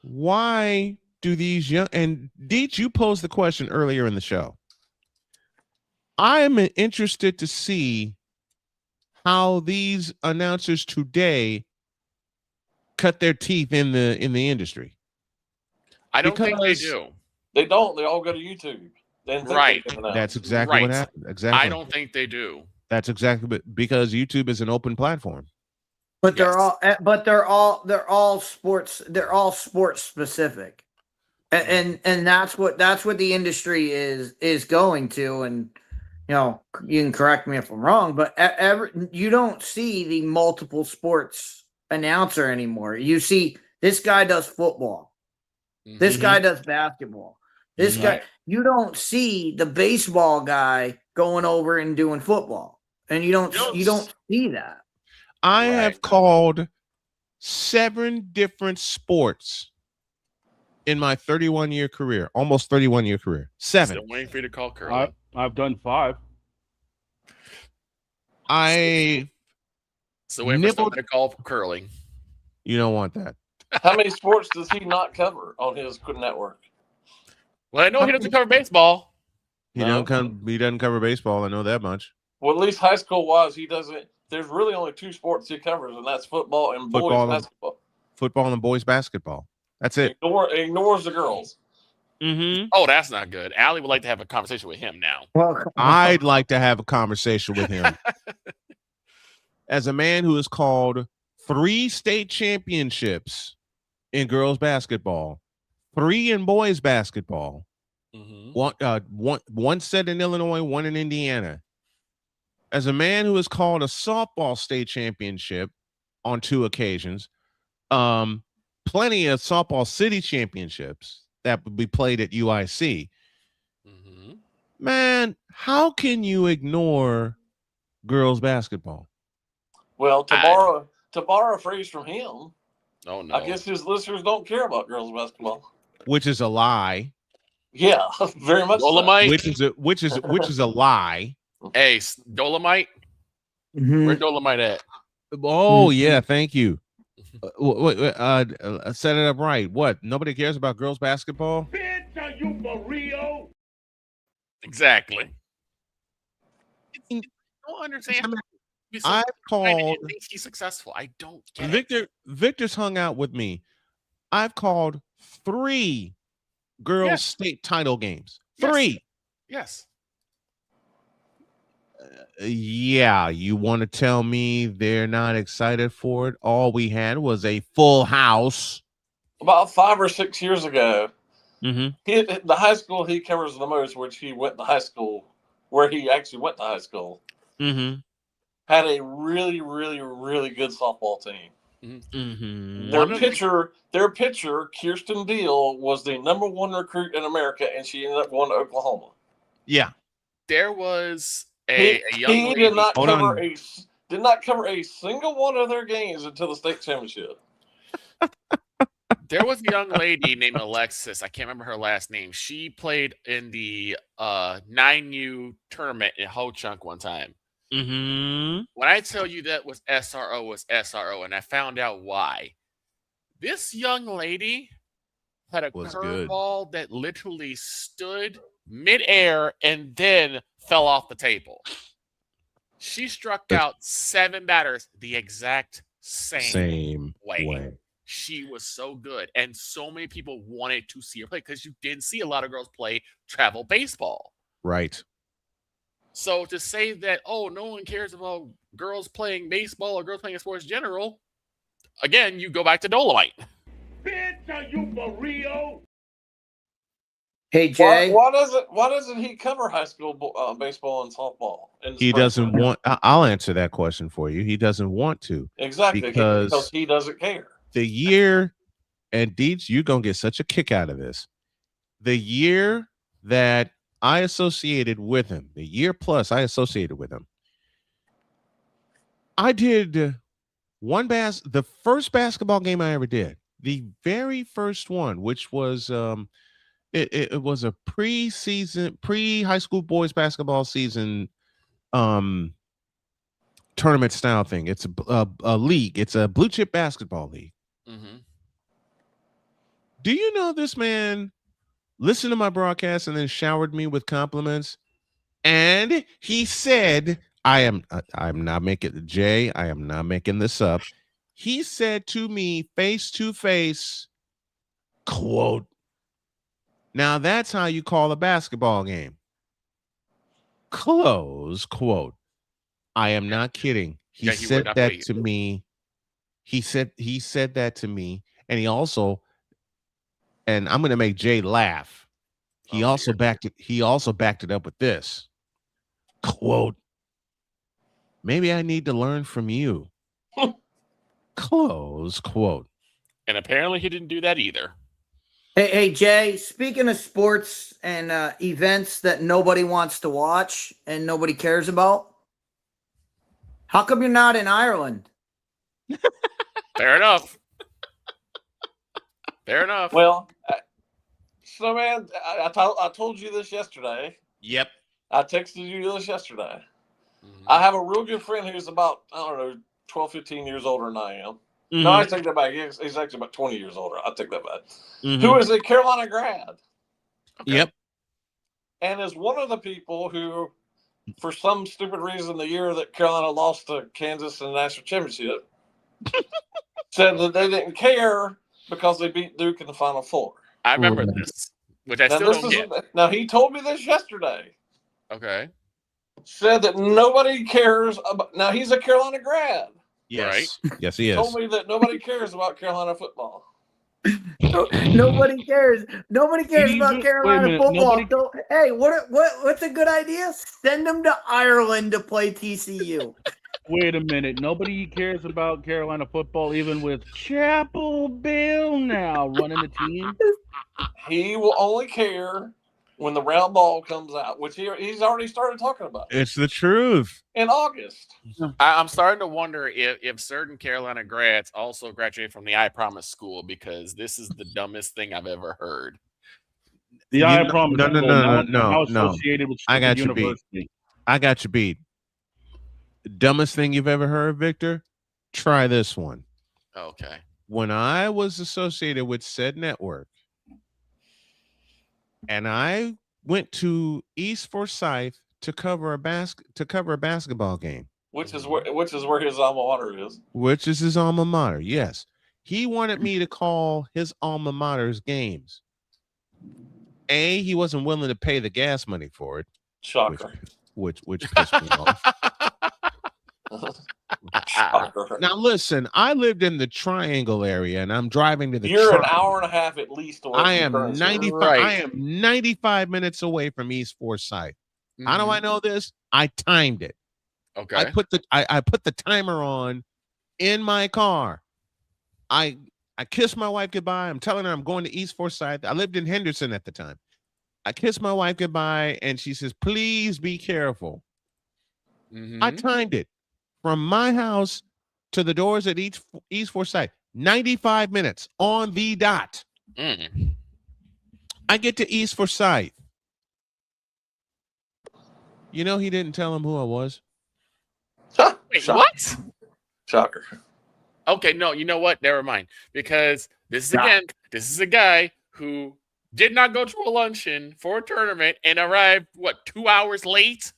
Why do these young, and Dietz, you posed the question earlier in the show. I am interested to see how these announcers today cut their teeth in the industry. I don't think they do. They don't. They all go to YouTube. Right. That's exactly what happened. Exactly. I don't think they do. That's exactly because YouTube is an open platform. But they're all sports. They're all sports specific, and that's what the industry is going to. And you can correct me if I'm wrong, but you don't see the multiple sports announcer anymore. You see this guy does football, this guy does basketball, this guy. You don't see the baseball guy going over and doing football, and you don't see that. I have called 7 different sports in my 31-year career, almost 31-year career. 7. Still waiting for you to call curling. I've done 5. Still waiting for someone to call curling. You don't want that. How many sports does he not cover on his network? Well, I know he doesn't cover baseball. He doesn't cover baseball. I know that much. Well, at least high school wise, he doesn't. There's really only 2 sports he covers, and that's football and boys basketball. Football and boys basketball. That's it. Ignores the girls. Oh, that's not good. Allie would like to have a conversation with him now. I'd like to have a conversation with him. As a man who has called 3 state championships in girls basketball, 3 in boys basketball, one set in Illinois, 1 in Indiana. As a man who has called a softball state championship on 2 occasions, plenty of softball city championships that would be played at UIC. Man, how can you ignore girls basketball? Well, to borrow a phrase from him, oh no, I guess his listeners don't care about girls basketball. Which is a lie. Yeah, very much. Dolomite, which is a lie. Hey, Dolomite. Where Dolomite at? Oh yeah, thank you. Set it up right. What? Nobody cares about girls basketball? Bitch, are you for real? Exactly. I don't understand. I've called. He's successful. I don't get it. Victor's hung out with me. I've called 3 girls state title games. 3. Yes. Yeah, you want to tell me they're not excited for it? All we had was a full house. About 5 or 6 years ago, Mm-hmm. the high school he covers the most, which he went to high school, where he actually went to high school, Mm-hmm. had a really, really, really good softball team. Mm-hmm. Their pitcher, Kirsten Deal, was the #1 recruit in America, and she ended up going to Oklahoma. Yeah. There was a young he lady. did not cover a single one of their games until the state championship. There was a young lady named Alexis. I can't remember her last name. She played in the 9U tournament in Ho Chunk one time. Mm-hmm. When I tell you that was SRO, and I found out why. This young lady had a curveball that literally stood midair and then fell off the table. She struck out 7 batters the exact same way. She was so good, and so many people wanted to see her play because you didn't see a lot of girls play travel baseball. Right. So to say that, oh, no one cares about girls playing baseball or girls playing sports in general, again, you go back to Dolomite. Bitch, are you for real? Hey, Jay. Why doesn't he cover high school baseball and softball? He doesn't want. I'll answer that question for you. He doesn't want to. Exactly, because he doesn't care. The year, and Dietz, you're going to get such a kick out of this. The year that I associated with him, the year plus I associated with him, I did the first basketball game I ever did, the very first one, which was it was a pre-high school boys basketball season tournament style thing. It's a league. It's a blue chip basketball league. Mm-hmm. Do you know this man listened to my broadcast and then showered me with compliments? And he said, I'm not making Jay, I am not making this up. He said to me face to face, quote, "Now that's how you call a basketball game." Close quote. I am not kidding. He said that to me. He said that to me, and he also, and I'm going to make Jay laugh. He also backed it up with this quote. "Maybe I need to learn from you." Close quote. And apparently he didn't do that either. Hey, Jay, speaking of sports and events that nobody wants to watch and nobody cares about, how come you're not in Ireland? Fair enough. Fair enough. Well, so man, I told you this yesterday. Yep. I texted you this yesterday. Mm-hmm. I have a real good friend who's about, 12, 15 years older than I am. Mm-hmm. No, I take that back. He's actually about 20 years older. I take that back. Mm-hmm. Who is a Carolina grad. Okay. Yep. And is one of the people who, for some stupid reason, the year that Carolina lost to Kansas in the national championship, said that they didn't care because they beat Duke in the Final Four. I remember this, which I still don't get. Now, he told me this yesterday. Okay. Said that nobody cares about. Now, he's a Carolina grad. Yes. Right? Yes, he is. Told me that nobody cares about Carolina football. Nobody cares. Nobody cares about Carolina football. Hey, what's a good idea? Send them to Ireland to play TCU. Wait a minute. Nobody cares about Carolina football, even with Chapel Bill now running the team. He will only care when the round ball comes out, which he's already started talking about. It's the truth. In August. I'm starting to wonder if certain Carolina grads also graduate from the I Promise school, because this is the dumbest thing I've ever heard. I promise. No. Associated with I got stupid you university. beat. I got you beat. Dumbest thing you've ever heard, Victor? Try this one. Okay. When I was associated with said network, and I went to East Forsyth to cover a basketball game, which is where his alma mater is. Which is his alma mater. Yes, he wanted me to call his alma mater's games. He wasn't willing to pay the gas money for it. Shocker. Which pissed me off. Now listen, I lived in the Triangle area, and I'm driving to the. You're an hour and a half at least away. I am 95. Right. I am 95 minutes away from East Forsyth. How do I know this? I timed it. Okay. I put the timer on in my car. I kissed my wife goodbye. I'm telling her I'm going to East Forsyth. I lived in Henderson at the time. I kissed my wife goodbye, and she says, "Please be careful." I timed it. From my house to the doors at East Forsyth, 95 minutes on the dot. I get to East Forsyth. You know, he didn't tell him who I was. Wait, what? Shocker. Okay, no, you know what? Never mind. Because this is a guy who did not go to a luncheon for a tournament and arrived, 2 hours late?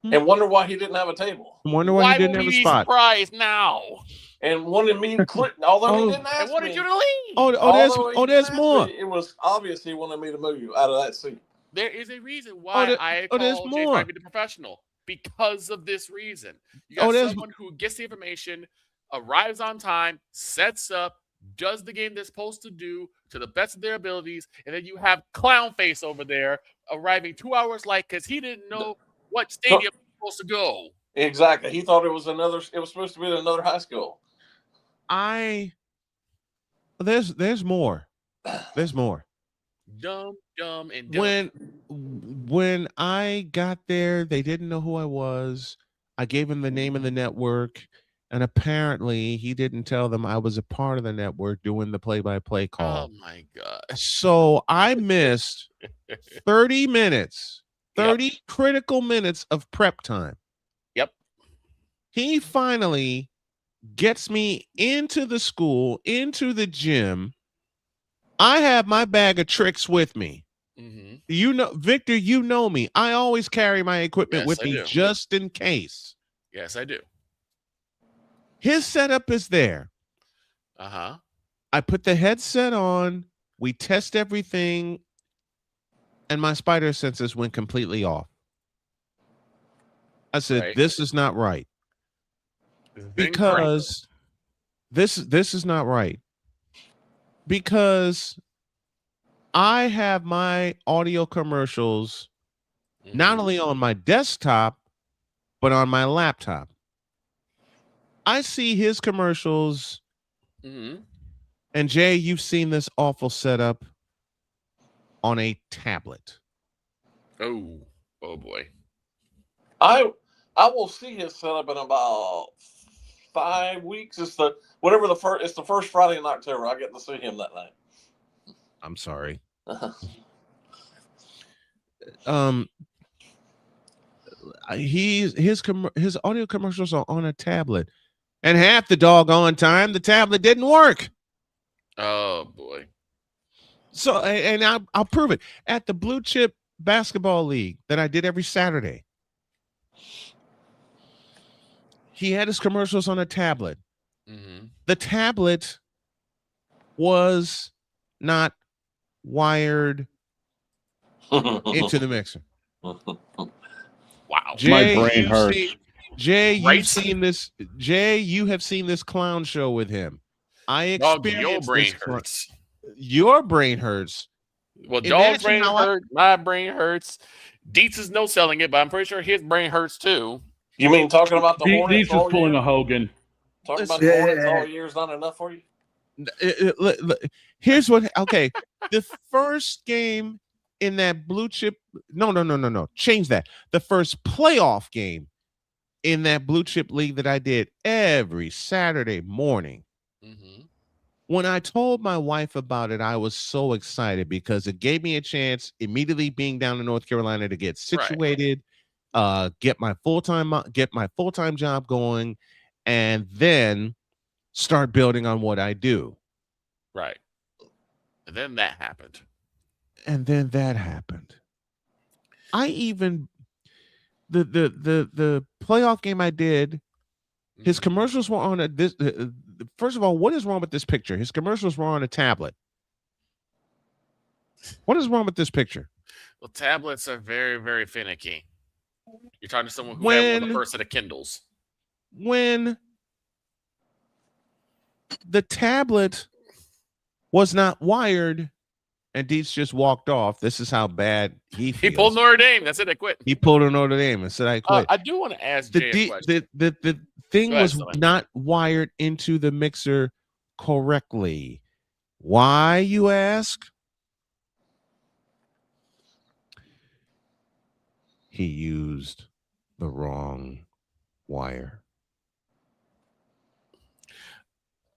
And wonder why he didn't have a table. Wonder why he didn't have a spot. Surprised now. And wanted me to quit, although he didn't ask and wanted me. You to leave. There's more. It was obvious he wanted me to move you out of that seat. There is a reason why I call Jay Spivey the professional. Because of this reason. You got someone who gets the information, arrives on time, sets up, does the game they're supposed to do to the best of their abilities, and then you have Clownface over there arriving 2 hours late because he didn't know what stadium was supposed to go. Exactly. He thought it was supposed to be another high school. There's more. There's more. Dumb, and dumb. When I got there, they didn't know who I was. I gave him the name of the network, and apparently he didn't tell them I was a part of the network doing the play-by-play call. Oh my God. So I missed 30 minutes. 30 critical minutes of prep time. Yep. He finally gets me into the school, into the gym. I have my bag of tricks with me. You know, Victor, you know me. I always carry my equipment with me just in case. Yes, I do. His setup is there. I put the headset on. We test everything. And my spider senses went completely off. I said, this is not right. Because this is not right. Because I have my audio commercials not only on my desktop, but on my laptop. I see his commercials. And Jay, you've seen this awful setup on a tablet. Oh boy. I will see his setup in about 5 weeks. It's the first Friday in October. I get to see him that night. I'm sorry. His audio commercials are on a tablet, and half the doggone time the tablet didn't work. Oh boy. So, and I'll prove it at the Blue Chip Basketball League that I did every Saturday. He had his commercials on a tablet. The tablet was not wired into the mixer. Wow. Jay, my brain hurts. You've seen this. Jay, you have seen this clown show with him. I experienced your brain hurts. Your brain hurts. Well, Dog's brain hurts. My brain hurts. Dietz is no selling it, but I'm pretty sure his brain hurts too. You mean talking about the Hornets? Dietz is pulling a Hogan. Talking about the Hornets all year is not enough for you? Here's what. Okay, the first game in that Blue Chip. No. Change that. The first playoff game in that Blue Chip League that I did every Saturday morning When I told my wife about it, I was so excited because it gave me a chance immediately being down in North Carolina to get situated, get my full-time job going, and then start building on what I do. Right. And then that happened. I even the playoff game I did, his commercials were on this. First of all, what is wrong with this picture? His commercials were on a tablet. What is wrong with this picture? Well, tablets are very, very finicky. You're talking to someone who had one of the first set of Kindles. When the tablet was not wired and Dietz just walked off, this is how bad he feels. He pulled Notre Dame. That's it. I quit. He pulled a Notre Dame and said, I quit. I do want to ask Jay a question. The thing was not wired into the mixer correctly. Why, you ask? He used the wrong wire.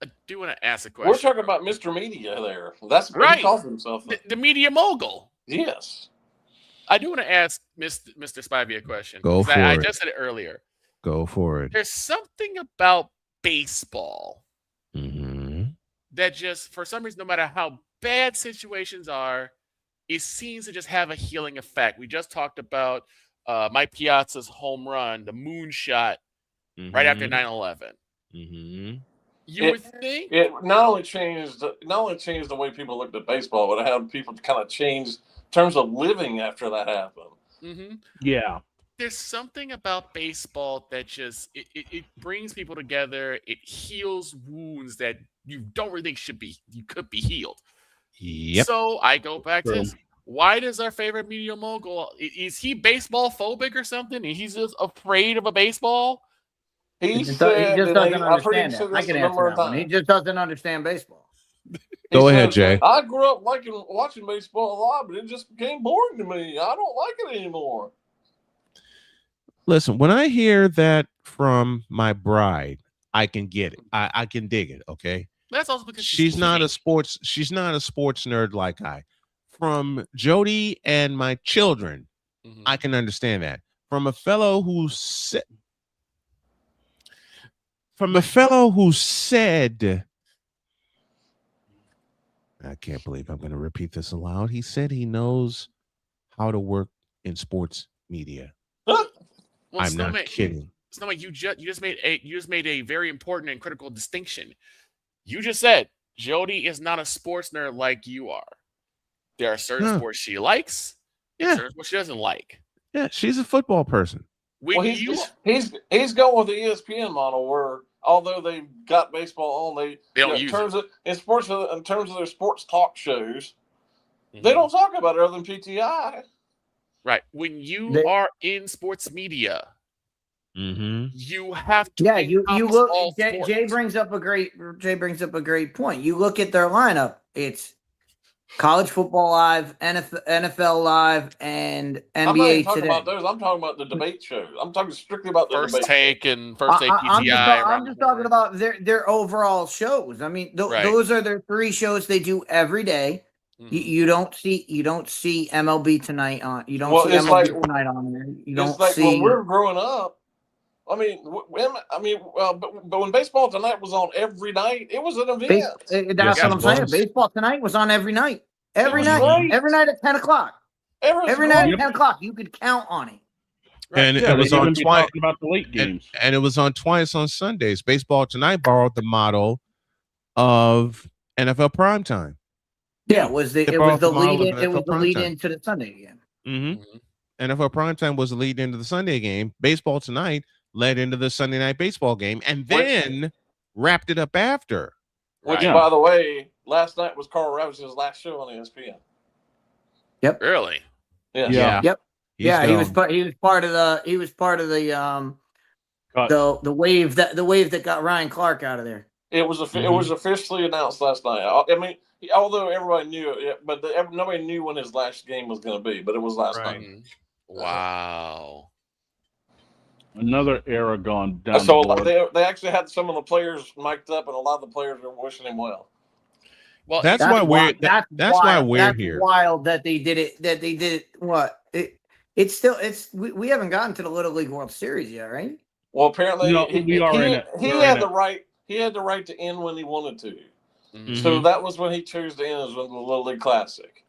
I do want to ask a question. We're talking about Mr. Media there. That's what right. he calls himself. The media mogul. Yes. I do want to ask Mr. Spivey a question. Go for it. I just said it earlier. Go for it. There's something about baseball that just, for some reason, no matter how bad situations are, it seems to just have a healing effect. We just talked about Mike Piazza's home run, the moonshot, right after 9/11. You would think it not only changed the way people looked at baseball, but it had people kind of change in terms of living after that happened. Yeah. There's something about baseball that just it brings people together. It heals wounds that you don't really think could be healed. Yep. So I go back to this. Why does our favorite media mogul, is he baseball phobic or something? And he's just afraid of a baseball? He just doesn't understand it. I can answer that one. He just doesn't understand baseball. Go ahead, Jay. I grew up watching baseball a lot, but it just became boring to me. I don't like it anymore. Listen, when I hear that from my bride, I can get it. I can dig it. Okay. That's also because she's not a sports nerd like I. From Jody and my children, I can understand that. From a fellow who said, I can't believe I'm going to repeat this aloud. He said he knows how to work in sports media. Well, I'm not kidding. Snowman, you just made a very important and critical distinction. You just said Jody is not a sports nerd like you are. There are certain sports she likes, certain sports she doesn't like. Yeah, she's a football person. He's going with the ESPN model where although they've got baseball on, they don't use it. In terms of their sports talk shows, they don't talk about it other than PTI. Right. When you are in sports media, you have to. Yeah, you look. Jay brings up a great point. You look at their lineup. It's College Football Live, NFL Live, and NBA Today. About those. I'm talking about the debate shows. I'm talking strictly about the First Take PTI. I'm just talking about their overall shows. I mean, those are their 3 shows they do every day. You don't see MLB Tonight on. You don't see MLB Tonight on there. You don't see. When we're growing up. I mean, but when Baseball Tonight was on every night, it was an event. That's what I'm saying. Baseball Tonight was on every night. Every night at 10 o'clock. Every night at 10 o'clock. You could count on it. And it was on twice about the late games. And it was on twice on Sundays. Baseball Tonight borrowed the model of NFL Primetime. Yeah, it was the lead into the Sunday game. NFL Primetime was the lead into the Sunday game. Baseball Tonight led into the Sunday Night Baseball game, and then wrapped it up after. Which, by the way, last night was Carl Ravish's last show on ESPN. Yep. Really? Yeah. Yep. He was part of the wave that got Ryan Clark out of there. It was officially announced last night. I mean, although everybody knew it, but nobody knew when his last game was going to be. But it was last night. Wow. Another era gone down. So they actually had some of the players mic'd up, and a lot of the players were wishing him well. Well, that's why we're that's why we're that's here. Wild that they did it. That they did it. What? We haven't gotten to the Little League World Series yet, right? Well, apparently we are in it. He had the right. He had the right to end when he wanted to. Mm-hmm. So that was when he chose to end, as with the Little League Classic.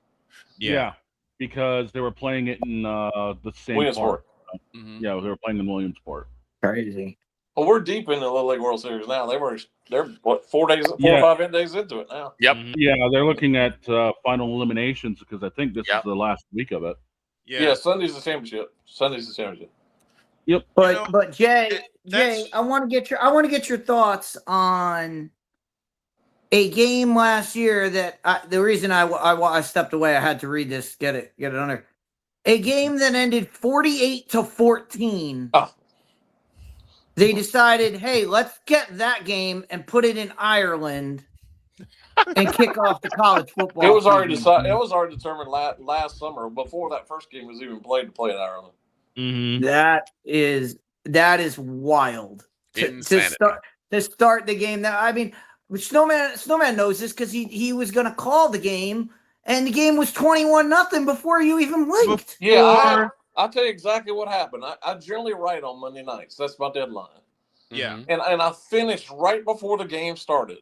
Yeah, because they were playing it in the same Williamsport. park. Yeah, they were playing in Williamsport. Crazy. Well, we're deep in the Little League World Series now. They're what 4 or 5 days into it now. Yep. Yeah, they're looking at final eliminations because I think this is the last week of it. Yeah, Sunday's the championship. Yep. But Jay, I want to get your thoughts on a game last year that the reason I stepped away, I had to read this, get it on there. A game that ended 48-14. Oh. They decided, hey, let's get that game and put it in Ireland and kick off the college football. It was already season. decided. It was already determined last summer before that first game was even played to play in Ireland. Mm-hmm. That is wild to start the game. That I mean, Snowman knows this because he was going to call the game, and the game was 21-0 before you even blinked. Yeah, I'll tell you exactly what happened. I generally write on Monday nights. That's my deadline. Yeah. And I finished right before the game started.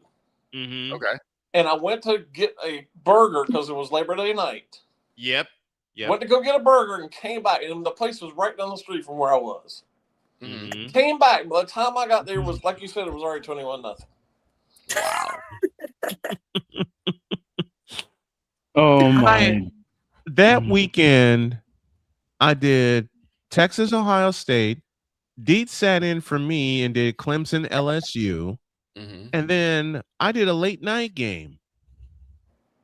Mm-hmm. Okay. And I went to get a burger because it was Labor Day night. Yep. Went to go get a burger and came back. And the place was right down the street from where I was. Mm-hmm. Came back. By the time I got there, it was like you said, it was already 21-0. Wow. Oh my! That weekend, I did Texas, Ohio State. Dietz sat in for me and did Clemson, LSU. Mm-hmm. And then I did a late night game.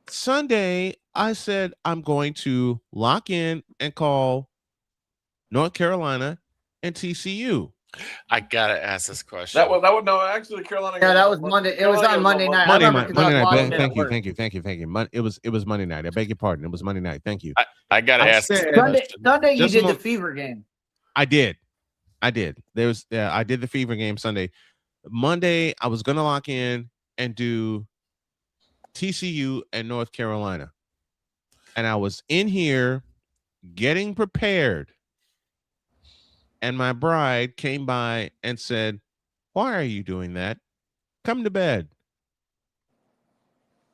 Sunday, I said I'm going to lock in and call North Carolina and TCU. I gotta ask this question. That was no, actually Carolina. Yeah, that was Monday. It was on Monday night. Monday night. Thank you. It was Monday night. I beg your pardon. It was Monday night. Thank you. I gotta ask. Sunday you did the Fever game. I did. I did the Fever game Sunday. Monday, I was gonna lock in and do TCU and North Carolina, and I was in here getting prepared. And my bride came by and said, "Why are you doing that? Come to bed."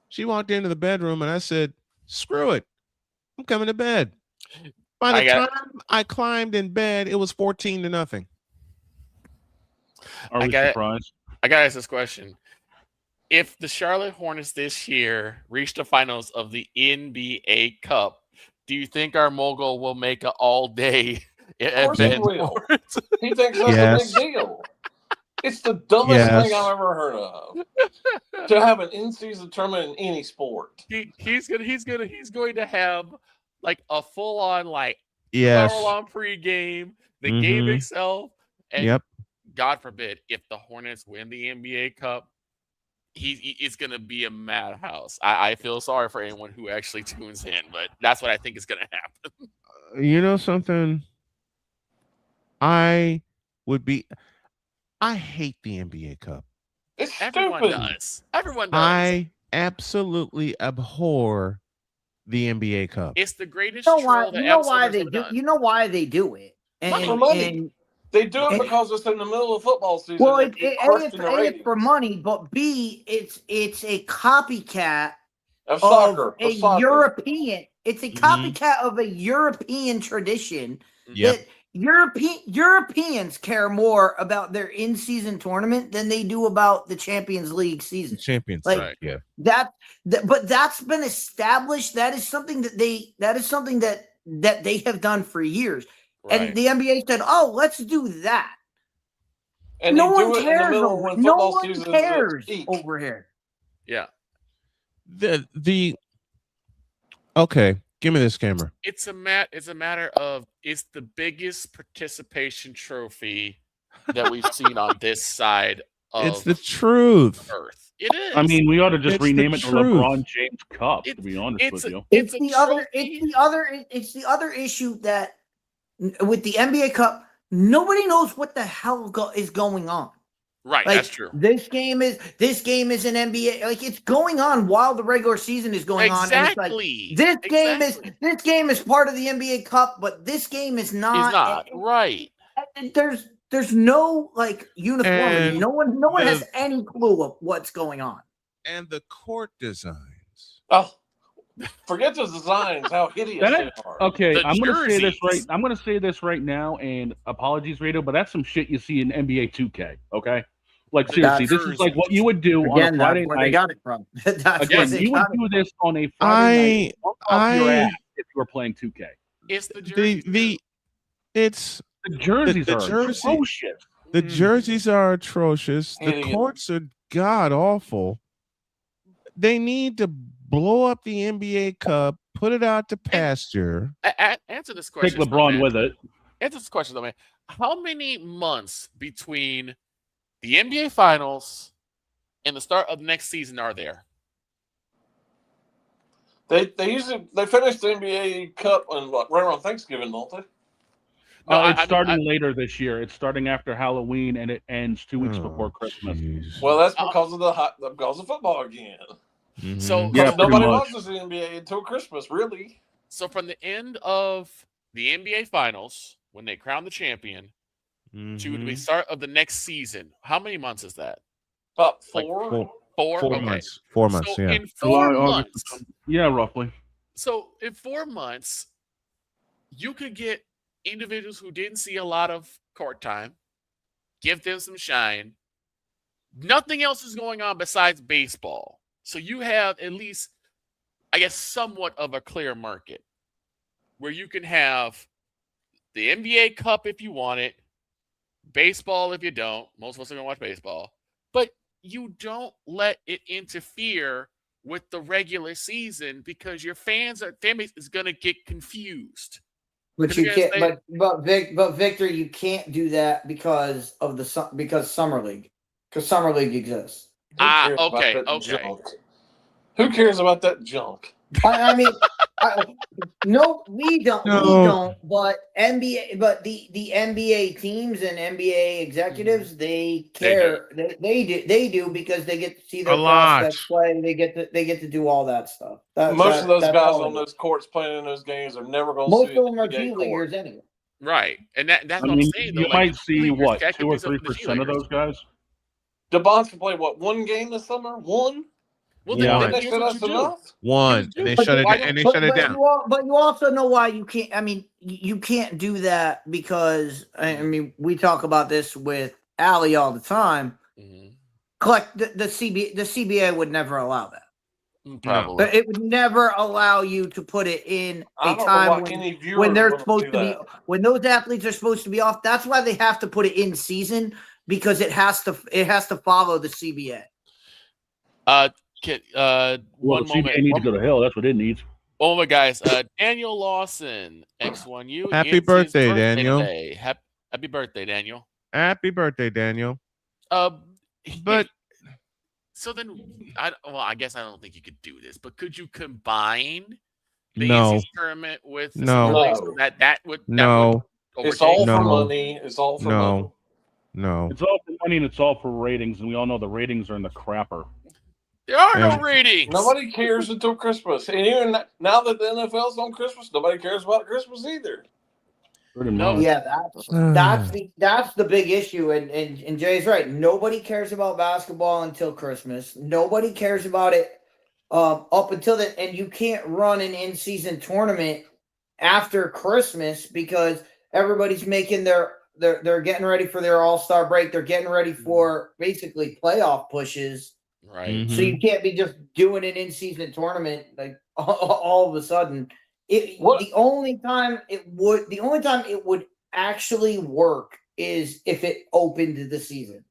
She walked into the bedroom and I said, "Screw it. I'm coming to bed." By the time I climbed in bed, it was 14-0. Are we surprised? I gotta ask this question. If the Charlotte Hornets this year reach the finals of the NBA Cup, do you think our mogul will make an all-day event? He thinks that's a big deal. It's the dumbest thing I've ever heard of. To have an in-season tournament in any sport. He's going to have like a full-on power-on pregame, the game itself, and God forbid if the Hornets win the NBA Cup, it's going to be a madhouse. I feel sorry for anyone who actually tunes in, but that's what I think is going to happen. You know something? I hate the NBA Cup. Everyone does. I absolutely abhor the NBA Cup. It's the greatest. You know why they do it? Not for money. They do it because it's in the middle of football season. Well, it's for money, but B, it's a copycat of soccer. European. It's a copycat of a European tradition that Europeans care more about their in-season tournament than they do about the Champions League season. But that's been established. That is something that they have done for years. Right. And the NBA said, "Oh, let's do that." And no one cares. No one cares over here. Yeah. Okay. Give me this camera. It's a matter of it's the biggest participation trophy that we've seen on this side of it's the truth. Earth. It is. I mean, we ought to just rename it the LeBron James Cup, to be honest with you. It's the other issue that with the NBA Cup, nobody knows what the hell is going on. Right, Like, that's true. This game is an NBA. Like, it's going on while the regular season is going on. And it's like, this game is part of the NBA Cup, but this game is not. It's not right. There's no like uniformity. And no one has any clue of what's going on. And the court designs. Oh, forget the designs. How hideous they are. Okay, I'm going to say this right now, and apologies, Radio, but that's some shit you see in NBA 2K. Okay, like seriously, this is like what you would do on a Friday night. Where they got it from. Again, you would do this on a Friday night off your ass if you were playing 2K. It's the jersey. The jerseys are atrocious. The jerseys are atrocious. The Idiot. courts are god awful. They need to blow up the NBA Cup, put it out to pasture. Answer this question. Take LeBron with it. Answer this question, though, man. How many months between the NBA Finals and the start of the next season are there? They finish the NBA Cup on right around Thanksgiving, don't they? It's starting later this year. It's starting after Halloween, and it ends 2 weeks before Christmas. Well, that's because of football again. Mm-hmm. So nobody watches the NBA until Christmas, really. So from the end of the NBA Finals, when they crown the champion, to the start of the next season, how many months is that? About four. Like 4 4 okay. months. 4 months. So Yeah. in 4 months, yeah, roughly. So in 4 months, you could get individuals who didn't see a lot of court time, give them some shine. Nothing else is going on besides baseball. So you have at least, I guess, somewhat of a clear market where you can have the NBA Cup if you want it, baseball if you don't. Most of us are going to watch baseball. But you don't let it interfere with the regular season because your fan base is going to get confused. But you can't. But Victor, you can't do that because of Summer League, because Summer League exists. Okay. Who cares about that junk? I mean, no, we don't. No. We don't. But the NBA teams and NBA executives, they care. They do because they get to see their prospects play. And they get to do all that stuff. Most of those guys on those courts playing in those games are never going to see. Most of them are G leaguers anyway. Right, and that's what I'm saying. You might see what 2 or 3% of those guys. DeBon's can play one game this summer. One. Well, then they shut us enough. One. And they shut it down. But you also know why you can't. I mean, you can't do that because I mean we talk about this with Allie all the time. Collect the CBA would never allow that. Probably. It would never allow you to put it in a time when they're supposed to be, when those athletes are supposed to be off. That's why they have to put it in season because it has to follow the CBA. Well, One the CBA needs to go to hell. That's what it needs. Oh my guys, Daniel Lawson, X1U. Happy birthday, Daniel. Happy birthday, Daniel. Happy birthday, Daniel. But so then, I guess I don't think you could do this, but could you combine the No. NCAA tournament with the No. Summer League so that would No. It's all No. for money. It's all for money. No. It's all for money and it's all for ratings, and we all know the ratings are in the crapper. There are no ratings. Nobody cares until Christmas, and even now that the NFL's on Christmas, nobody cares about Christmas either. No. Yeah, that's the big issue, and Jay's right. Nobody cares about basketball until Christmas. Nobody cares about it up until then, and you can't run an in-season tournament after Christmas because everybody's making they're getting ready for their All-Star break. They're getting ready for basically playoff pushes. Right. So you can't be just doing an in-season tournament like all of a sudden. The only time it would actually work is if it opened the season.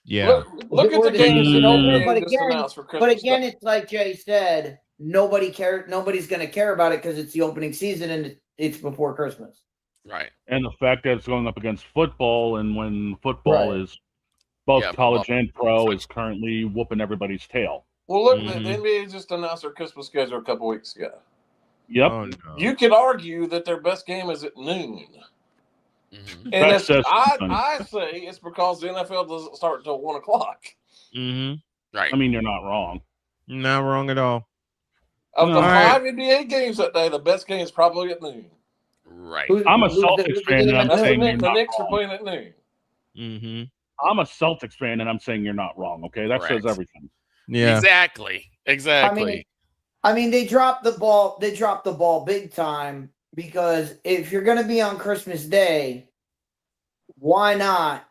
Yeah. Look at the games but again, it's like Jay said, nobody cares. Nobody's going to care about it because it's the opening season and it's before Christmas. Right. And the fact that it's going up against football, and when football is both college and pro is currently whooping everybody's tail. Well, look, the NBA just announced their Christmas schedule a couple weeks ago. Yep. Oh, no. You could argue that their best game is at noon. And I say it's because the NFL doesn't start until 1 o'clock. Right. I mean, you're not wrong. Not wrong at all. Of the 5 NBA games that day, the best game is probably at noon. Right. I'm a Celtics fan, and I'm saying you're the not Knicks are wrong. playing at noon. I'm a Celtics fan, and I'm saying you're not wrong. Okay, that Correct. says everything. Yeah. Exactly. I mean, they dropped the ball. They dropped the ball big time because if you're going to be on Christmas Day, why not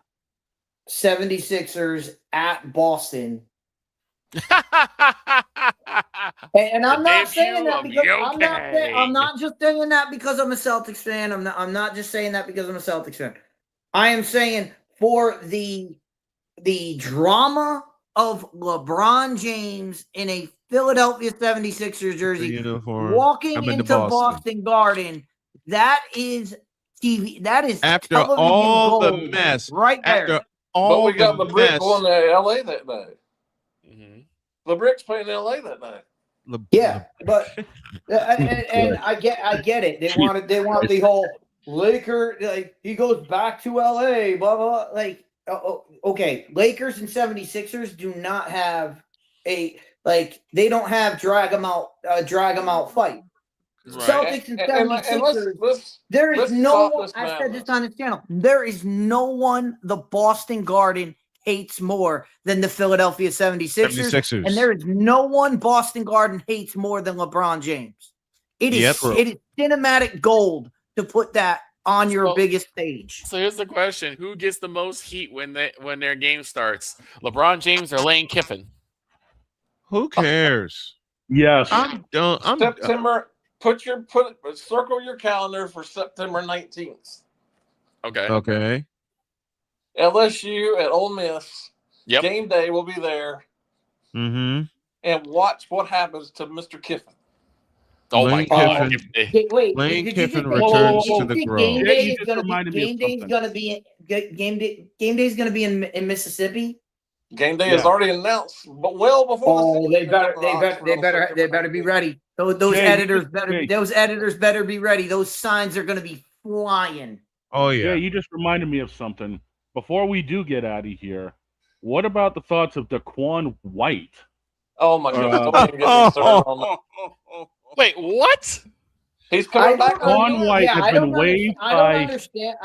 76ers at Boston? and I'm not saying that because I'm not just saying that because I'm a Celtics fan. I'm not just saying that because I'm a Celtics fan. I am saying for the drama of LeBron James in a Philadelphia 76ers jersey walking into Boston Garden, that is TV. That is after television all the gold mess right there. After all but we got the the Brick mess. going to LA that day. The Brick's playing in LA that night. Yeah, but and I get it. They want the whole Laker, like he goes back to LA, blah blah. Like okay, Lakers and 76ers do not have they don't have drag them out fight. Right. Celtics and 76ers. There is no one. I said this on this channel. There is no one the Boston Garden hates more than the Philadelphia 76ers. And there is no one Boston Garden hates more than LeBron James. It is cinematic gold to put that on your biggest stage. So here's the question: who gets the most heat when their game starts? LeBron James or Lane Kiffin? Who cares? Yes. I'm September. Circle your calendar for September 19th. Okay. LSU at Ole Miss. Yep. Game day will be there. And watch what happens to Mr. Kiffin. Oh my God! Wait, Lane Kiffin returns to the Grove. Game day is going to be in Mississippi. Game day is already announced, but well before. They better be ready. Those editors better be ready. Those signs are going to be flying. Oh yeah. Yeah, you just reminded me of something. Before we do get out of here, what about the thoughts of Daquan White? Oh my God! Wait, what? He's coming back. Daquan White has been waived by. I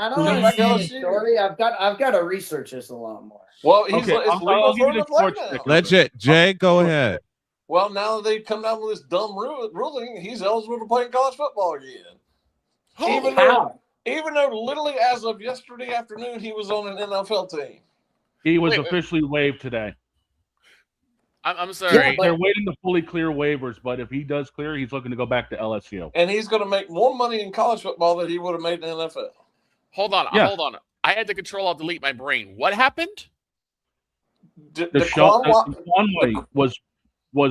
don't understand the story. I've got to research this a lot more. Well, he's I'll give you the sports now. Legit, Jay, go ahead. Well, now that they've come down with this dumb ruling, he's eligible to play in college football again. Even though literally as of yesterday afternoon, he was on an NFL team. He was officially waived today. I'm sorry. They're waiting to fully clear waivers, but if he does clear, he's looking to go back to LSU. And he's going to make more money in college football than he would have made in the NFL. Hold on. I had to control-alt-delete my brain. What happened? Daquan White was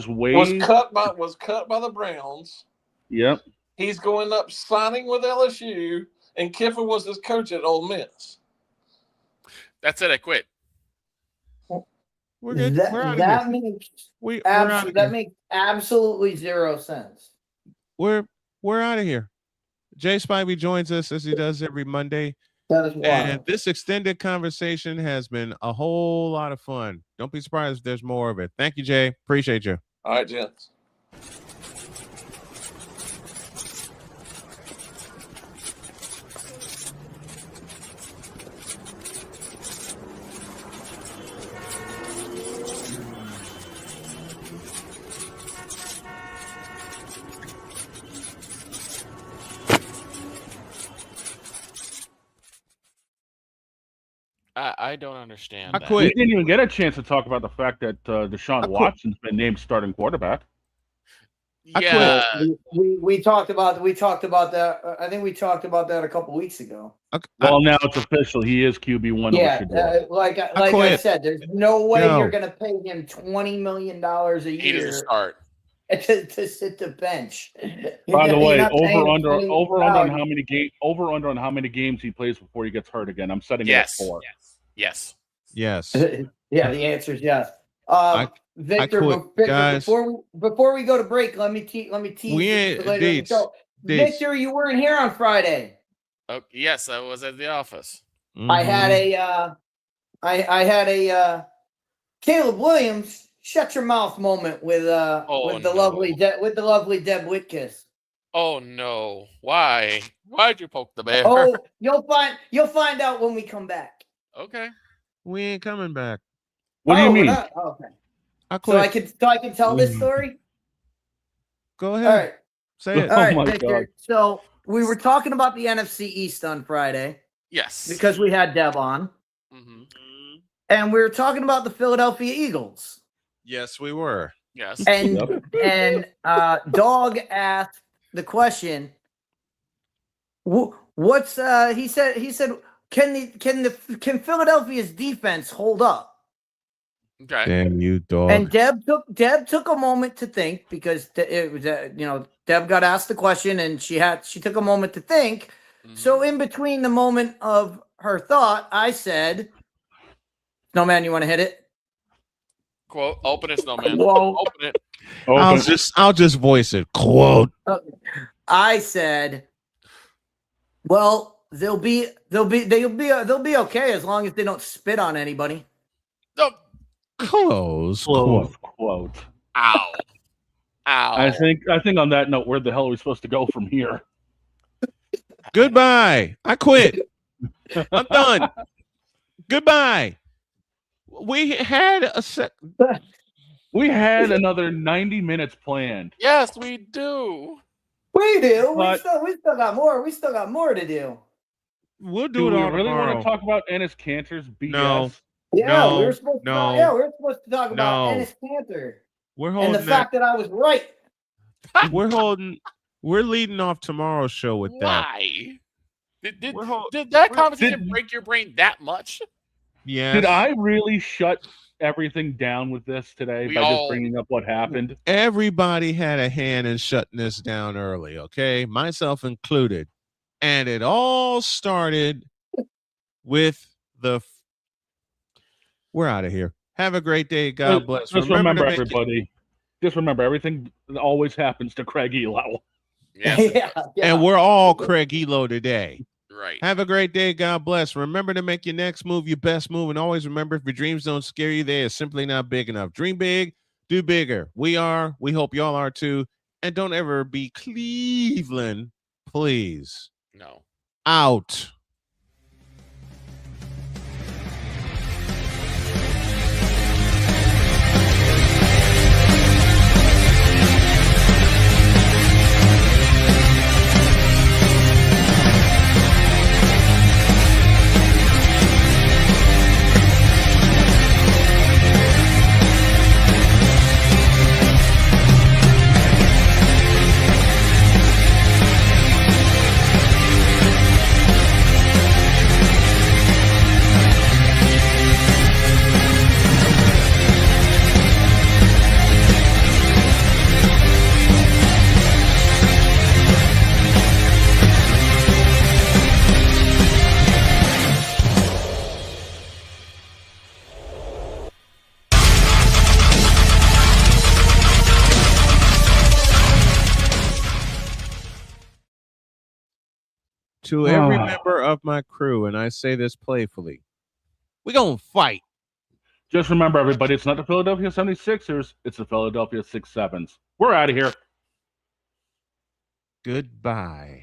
waived. Was cut by the Browns. Yep. He's going up signing with LSU, and Kiffin was his coach at Ole Miss. That's it. I quit. We're good. That makes absolutely zero sense. We're out of here. Jay Spivey joins us as he does every Monday. That is wild. And this extended conversation has been a whole lot of fun. Don't be surprised if there's more of it. Thank you, Jay. Appreciate you. All right, gents. I don't understand. I quit. We didn't even get a chance to talk about the fact that Deshaun Watson's been named starting quarterback. Yeah, we talked about that. I think we talked about that a couple weeks ago. Well, now it's official. He is QB1. Yeah, like I said, there's no way you're going to pay him $20 million a year. He doesn't start. To sit the bench. By the way, over under on how many games he plays before he gets hurt again. I'm setting it at 4. Yes. Yeah, the answer is yes. Victor, before we go to break, let me tease. Victor, you weren't here on Friday. Oh, yes, I was at the office. I had a I had a Caleb Williams shut your mouth moment with the lovely Deb Whitkiss. Oh no! Why? Why'd you poke the bear? Oh, you'll find out when we come back. Okay. We ain't coming back. What do you mean? Okay. I So I can tell this story. Go ahead. All right. Say it. All right, my Victor. God. So we were talking about the NFC East on Friday. Yes. Because we had Deb on. Mm-hmm. And we were talking about the Philadelphia Eagles. Yes, we were. Yes. And Dog asked the question. What's he said? Can Philadelphia's defense hold up? Okay. Damn you, dog. And Deb took a moment to think because it was Deb got asked the question and she took a moment to think. Mm-hmm. So in between the moment of her thought, I said, "Snowman, you want to hit it?" Quote. Open it, Snowman. Quote. Open it. I'll just voice it. Quote. I said, "Well, they'll be okay as long as they don't spit on anybody." No. Close quote. Ow. I think on that note, where the hell are we supposed to go from here? Goodbye. I quit. I'm done. Goodbye. We had We had another 90 minutes planned. Yes, we do. We do. But- we still got more. We still got more to do. We'll Do do we it all really tomorrow. want to talk about Ennis Cantor's BS? No. Yeah, No, we were supposed to. no. Yeah, we were supposed to talk about No. Ennis Cantor We're and holding the fact that I was right. We're leading off tomorrow's show with that. Why? Did that conversation break your brain that much? Yeah. Did I really shut everything down with this today by just bringing up what happened? Everybody had a hand in shutting this down early, okay? Myself included. And it all started with we're out of here. Have a great day. God bless. Just remember everybody. Just remember, everything always happens to Craig Elo. Yes. And we're all Craig Elo today. Right. Have a great day. God bless. Remember to make your next move your best move. And always remember, if your dreams don't scare you, they are simply not big enough. Dream big, do bigger. We hope y'all are too. And don't ever be Cleveland, please. No. Out. To every member of my crew, and I say this playfully, we're going to fight. Just remember, everybody, it's not the Philadelphia 76ers, it's the Philadelphia 67s. We're out of here. Goodbye.